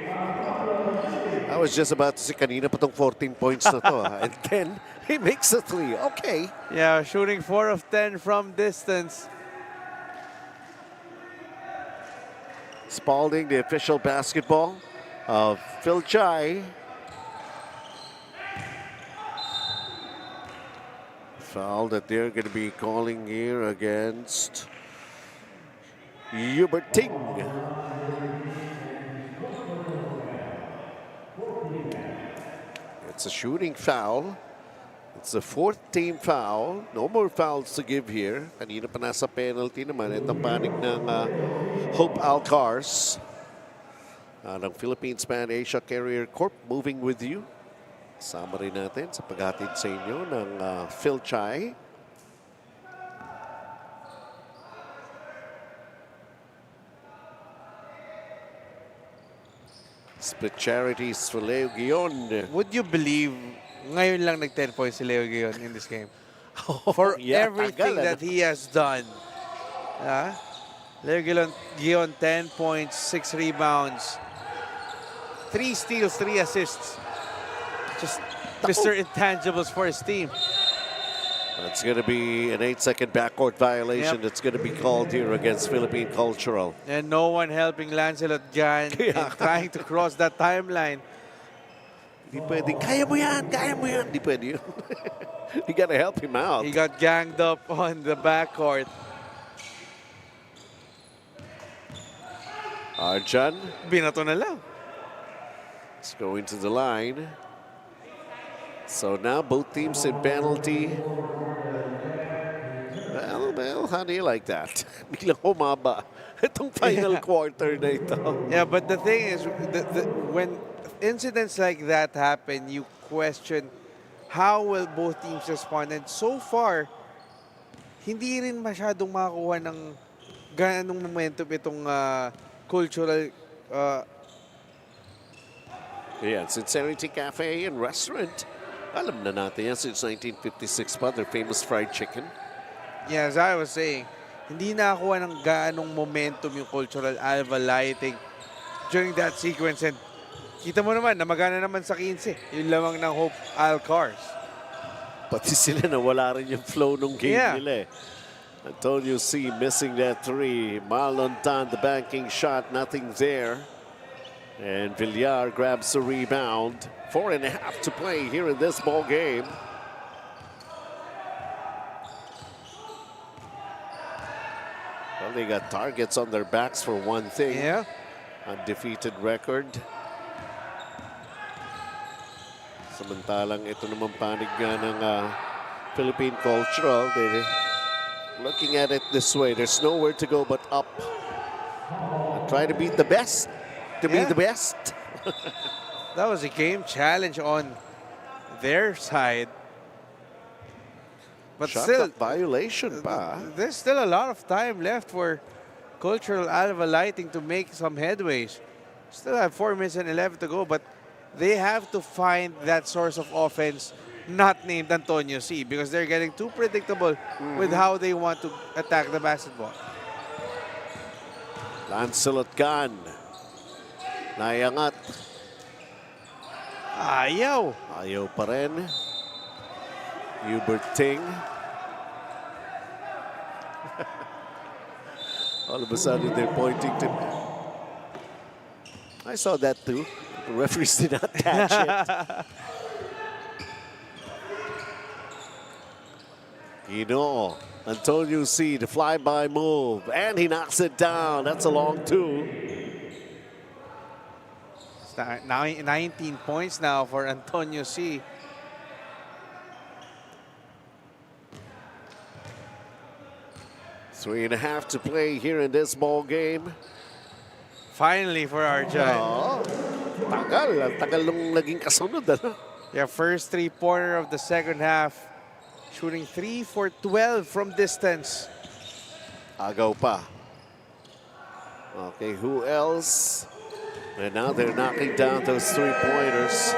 Speaker 6: I was just about to say, kanina pa tong 14 points na to. And then, he makes a three. Okay.
Speaker 7: Yeah, shooting 4 of 10 from distance.
Speaker 6: Spalding, the official basketball of Fil-Chi. Foul that they're going to be calling here against Hubert Ting. It's a shooting foul. It's the 4th team foul. No more fouls to give here. Kanina pa nasa penalty naman. Itong panig ng Hope Alcars. Ng Philippines Pan Asia Carrier Corp moving with you. Kasama rin natin sa paghatid sa inyo ng Fil-Chi. Split charities for Leo Guion.
Speaker 7: Would you believe ngayon lang nag-10 points si Leo Guion in this game? For everything that he has done. Leo Guion 10 points, 6 rebounds, 3 steals, 3 assists. Just Mr. Intangibles for his team.
Speaker 6: That's going to be an 8-second backcourt violation. That's going to be called here against Philippine Cultural.
Speaker 7: And no one helping Lancelot Gan in trying to cross that timeline.
Speaker 6: Di pwede, kaya mo yan, kaya mo yan. Di pwede yun. You got to help him out.
Speaker 7: He got ganged up on the backcourt.
Speaker 6: Arjan.
Speaker 7: Binato na lang.
Speaker 6: Let's go into the line. So now both teams in penalty. Well, how do you like that? Biglang humaba itong final quarter na ito.
Speaker 7: Yeah, but the thing is, when incidents like that happen, you question how will both teams respond. And so far, hindi rin masyadong makakuha ng ganong momentum itong cultural.
Speaker 6: Yeah, Sincerity Cafe and Restaurant. Alam na natin yan since 1956 pa, their famous fried chicken.
Speaker 7: Yeah, as I was saying, hindi nakakuha ng ganong momentum yung cultural ALVA lighting during that sequence. And kita mo naman, namagana naman sa 15. Yung lamang ng Hope Alcars.
Speaker 6: Pati sila nawala rin yung flow nung game nila eh. Antonio C missing that three. Marlon Tan, the banking shot, nothing there. And Villar grabs the rebound. 4.5 to play here in this ball game. Well, they got targets on their backs for one thing.
Speaker 7: Yeah.
Speaker 6: Undefeated record. Samantalang ito naman panig nga ng Philippine Cultural. They're looking at it this way. There's nowhere to go but up. And try to beat the best. To be the best.
Speaker 7: That was a game challenge on their side. But
Speaker 6: Shot
Speaker 7: still,
Speaker 6: violation pa.
Speaker 7: There's still a lot of time left for Cultural ALVA Lighting to make some headways. Still have 4 minutes and 11 to go, but they have to find that source of offense not named Antonio C, because they're getting too predictable with how they want to attack the basketball.
Speaker 6: Lancelot Gan. Nayangat.
Speaker 7: Ayaw.
Speaker 6: Ayaw pa rin. Hubert Ting. All of a sudden they're pointing to me. I saw that too. The referees did not catch it. Guino. Antonio C, the flyby move. And he knocks it down. That's a long two.
Speaker 7: It's 19 points now for Antonio C.
Speaker 6: 3.5 to play here in this ball game.
Speaker 7: Finally for Arjan.
Speaker 6: Oh, tagal. Ang tagal nung naging kasunod. Ano?
Speaker 7: Yeah, first three-pointer of the second half. Shooting 3 for 12 from distance.
Speaker 6: Agaw pa. Okay, who else? And now they're knocking down those three-pointers.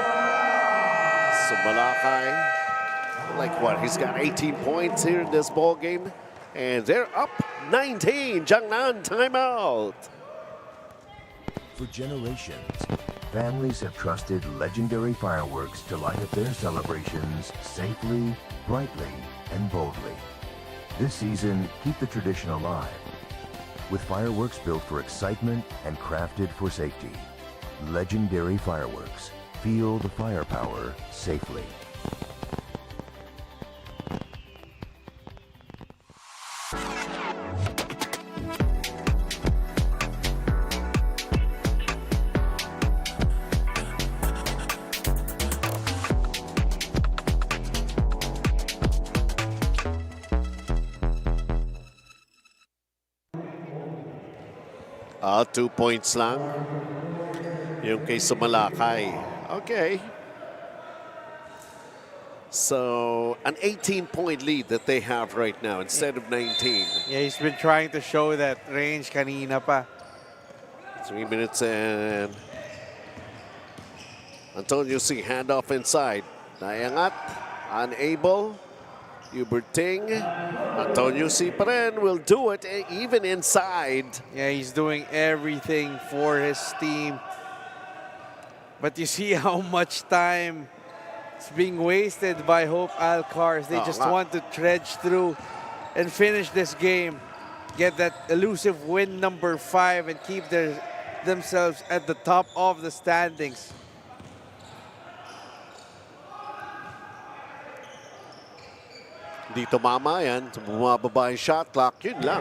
Speaker 6: So Malakay, like what? He's got 18 points here in this ball game. And they're up 19. Jiangnan timeout.
Speaker 5: For generations, families have trusted legendary fireworks to light up their celebrations safely, brightly, and boldly. This season, keep the tradition alive with fireworks built for excitement and crafted for safety. Legendary fireworks. Feel the firepower safely.
Speaker 6: Ah, 2 points lang. Yung kay Sumalakay. Okay. So, an 18-point lead that they have right now instead of 19.
Speaker 7: Yeah, he's been trying to show that range kanina pa.
Speaker 6: 3 minutes and Antonio C. handoff inside. Nayangat, unable. Huberting, Antonio C. pa rin will do it even inside.
Speaker 7: Yeah, he's doing everything for his team. But you see how much time is being wasted by Hope Alcars. They just want to trudge through and finish this game. Get that elusive win number 5 and keep themselves at the top of the standings.
Speaker 6: Di tumama yan. Bumababa yung shot clock. Yun lang.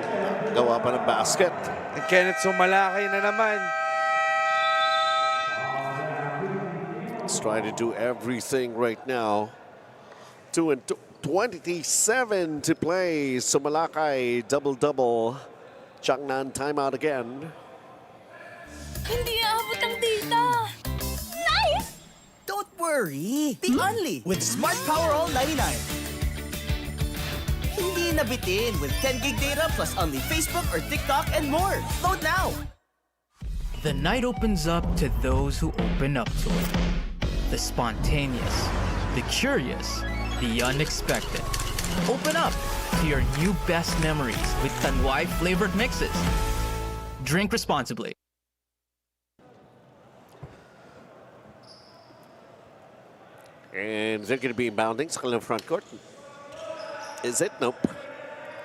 Speaker 6: Gawa pa ng basket.
Speaker 7: And Kenneth Sumalakay na naman.
Speaker 6: Let's try to do everything right now. 2 and 27 to play. Sumalakay double-double. Jiangnan timeout again.
Speaker 11: Hindi aabot ang data. Nice!
Speaker 3: Don't worry. Be only with Smart Power All 99. Hindi nabitin with 10 gig data plus only Facebook or TikTok and more. Load now.
Speaker 2: The night opens up to those who open up to it. The spontaneous, the curious, the unexpected. Open up to your new best memories with Tanduay flavored mixes. Drink responsibly.
Speaker 6: And they're going to be inbounding sa kanilang front court. Is it? Nope.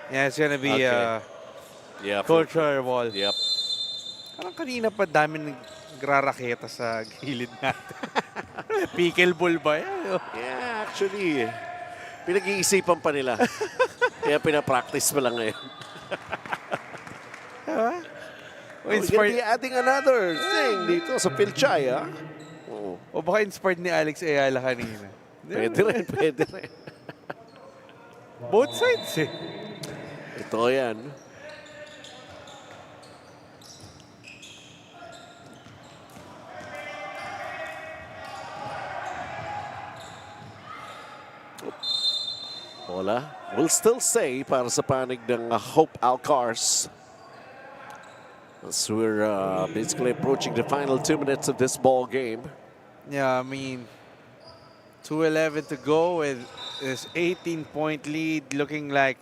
Speaker 7: Yeah, it's gonna be
Speaker 6: Okay. Yeah.
Speaker 7: cultural ball.
Speaker 6: Yep.
Speaker 7: Parang kanina pa dami nagraraketa sa gilid natin. Pickleball ba yan?
Speaker 6: Yeah, actually, pinag-iisipan pa nila. Kaya pinapractice pa lang ngayon. We're gonna be adding another thing dito sa Fil-Chi, ha? Oo.
Speaker 7: O baka inspired ni Alex Ayala kanina.
Speaker 6: Pwede rin, pwede rin.
Speaker 7: Both sides eh.
Speaker 6: Ito yan. Bola will still say para sa panig ng Hope Alcars. As we're basically approaching the final 2 minutes of this ball game.
Speaker 7: Yeah, I mean, 2:11 to go with this 18-point lead, looking like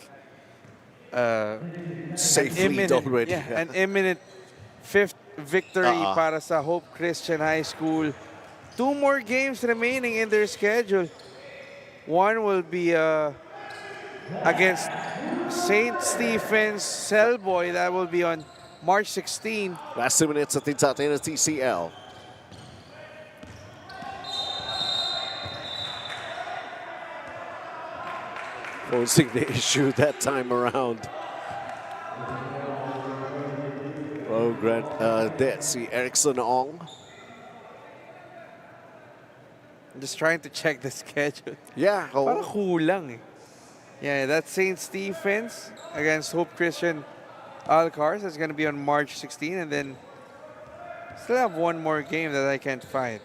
Speaker 6: Safe
Speaker 7: an
Speaker 6: lead
Speaker 7: imminent,
Speaker 6: already.
Speaker 7: yeah, an imminent 5th victory para sa Hope Christian High School. 2 more games remaining in their schedule. One will be against St. Stephen's Cellboy. That will be on March 16.
Speaker 6: Last 2 minutes at sa atin ng TCL. Forcing the issue that time around. Oh, Grant, si Erickson Ong.
Speaker 7: I'm just trying to check the schedule.
Speaker 6: Yeah.
Speaker 7: Parang kulang eh. Yeah, that's St. Stephen's against Hope Christian Alcars. That's going to be on March 16. And then still have one more game that I can't find.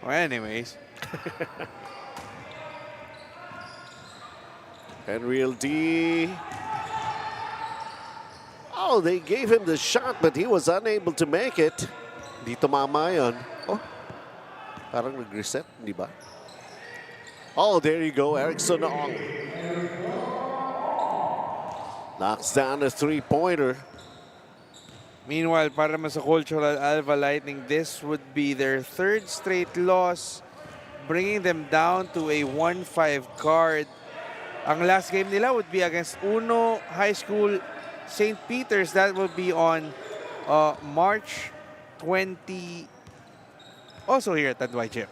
Speaker 7: Well, anyways.
Speaker 6: And Real D. Oh, they gave him the shot, but he was unable to make it. Di tumama yun. Oh, parang nag-reset, di ba? Oh, there you go, Erickson Ong. Knocks down a three-pointer.
Speaker 7: Meanwhile, para sa Cultural Alva Lightning, this would be their third straight loss, bringing them down to a 1-5 card. Ang last game nila would be against Uno High School St. Peter's. That will be on March 20, also here at Tanduay Gym.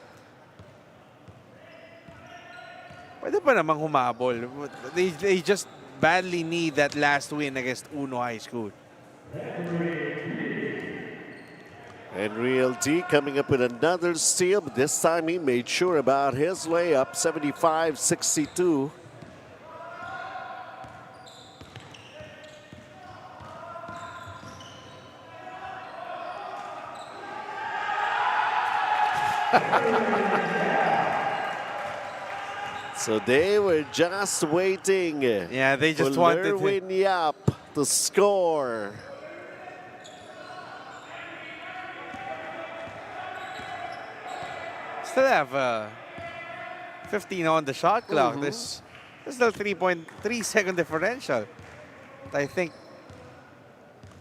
Speaker 7: Pwede pa namang humabol. They just badly need that last win against Uno High School.
Speaker 6: And Real D coming up with another steal, but this time he made sure about his layup, 75-62. So they were just waiting.
Speaker 7: Yeah, they just
Speaker 6: for
Speaker 7: wanted
Speaker 6: Lerwin Yap to score.
Speaker 7: Still have 15 on the shot clock. There's still 3.3-second differential. I think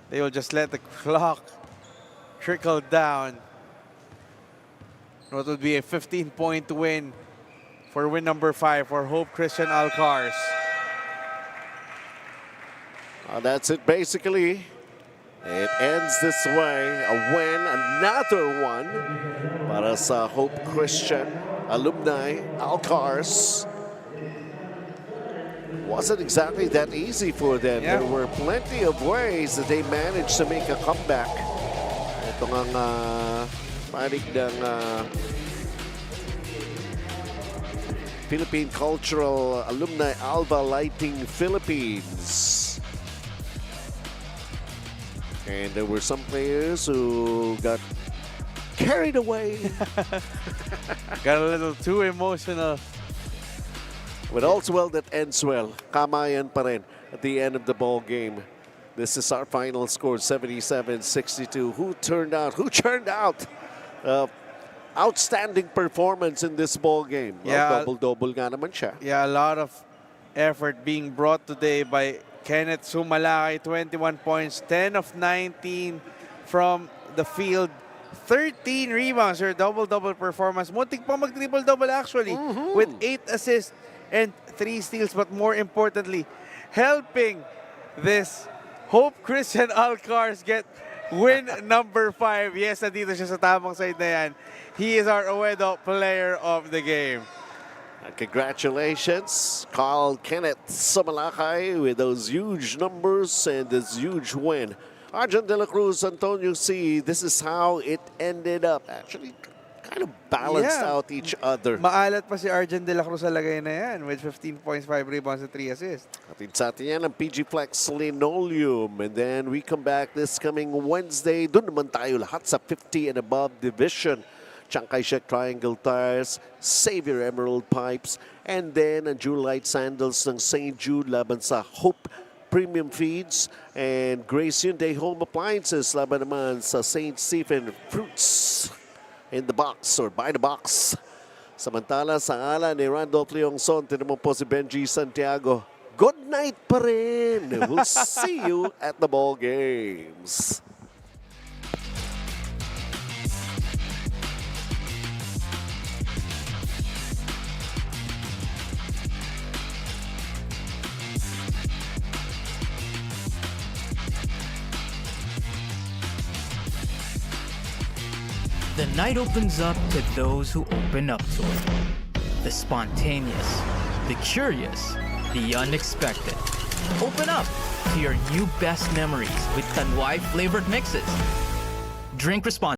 Speaker 7: they will just let the clock trickle down. What would be a 15-point win for win number 5 for Hope Christian Alcars.
Speaker 6: That's it basically. It ends this way. A win, another one para sa Hope Christian Alumni Alcars. Wasn't exactly that easy for them.
Speaker 7: Yeah.
Speaker 6: There were plenty of ways that they managed to make a comeback. Ito ngang panig ng Philippine Cultural Alumni ALVA Lighting Philippines. And there were some players who got carried away.
Speaker 7: Got a little too emotional.
Speaker 6: But all's well that ends well. Kamayan pa rin at the end of the ball game. This is our final score, 77-62. Who churned out outstanding performance in this ball game?
Speaker 7: Yeah.
Speaker 6: Well, double-double nga naman siya.
Speaker 7: Yeah, a lot of effort being brought today by Kenneth Sumalakay. 21 points, 10 of 19 from the field. 13 rebounds, her double-double performance. Muntik pa mag-triple-double actually with 8 assists and 3 steals. But more importantly, helping this Hope Christian Alcars get win number 5. Yes, nandito siya sa tamang side na yan. He is our Oedo player of the game.
Speaker 6: And congratulations, Carl Kenneth Sumalakay with those huge numbers and this huge win. Arjan De La Cruz, Antonio C., this is how it ended up. Actually, kind of balanced out each other.
Speaker 7: Maalat pa si Arjan De La Cruz sa lagay na yan with 15 points, 5 rebounds, and 3 assists.
Speaker 6: Atin sa atin yan ang PG Flex Linoleum. And then we come back this coming Wednesday. Doon naman tayo lahat sa 50 and above division. Chiang Kai-shek Triangle Tires, Xavier Emerald Pipes, and then ang Jewel Light Sandals ng St. Jude laban sa Hope Premium Feeds, and Grace Hyundai Home Appliances laban naman sa St. Stephen Fruits in the box or by the box. Samantala sa ala ni Randolph Leongson, tinamon po si Benji Santiago. Good night pa rin. We'll see you at the ball games.
Speaker 2: The night opens up to those who open up to it. The spontaneous, the curious, the unexpected. Open up to your new best memories with Tanduay flavored mixes. Drink responsibly.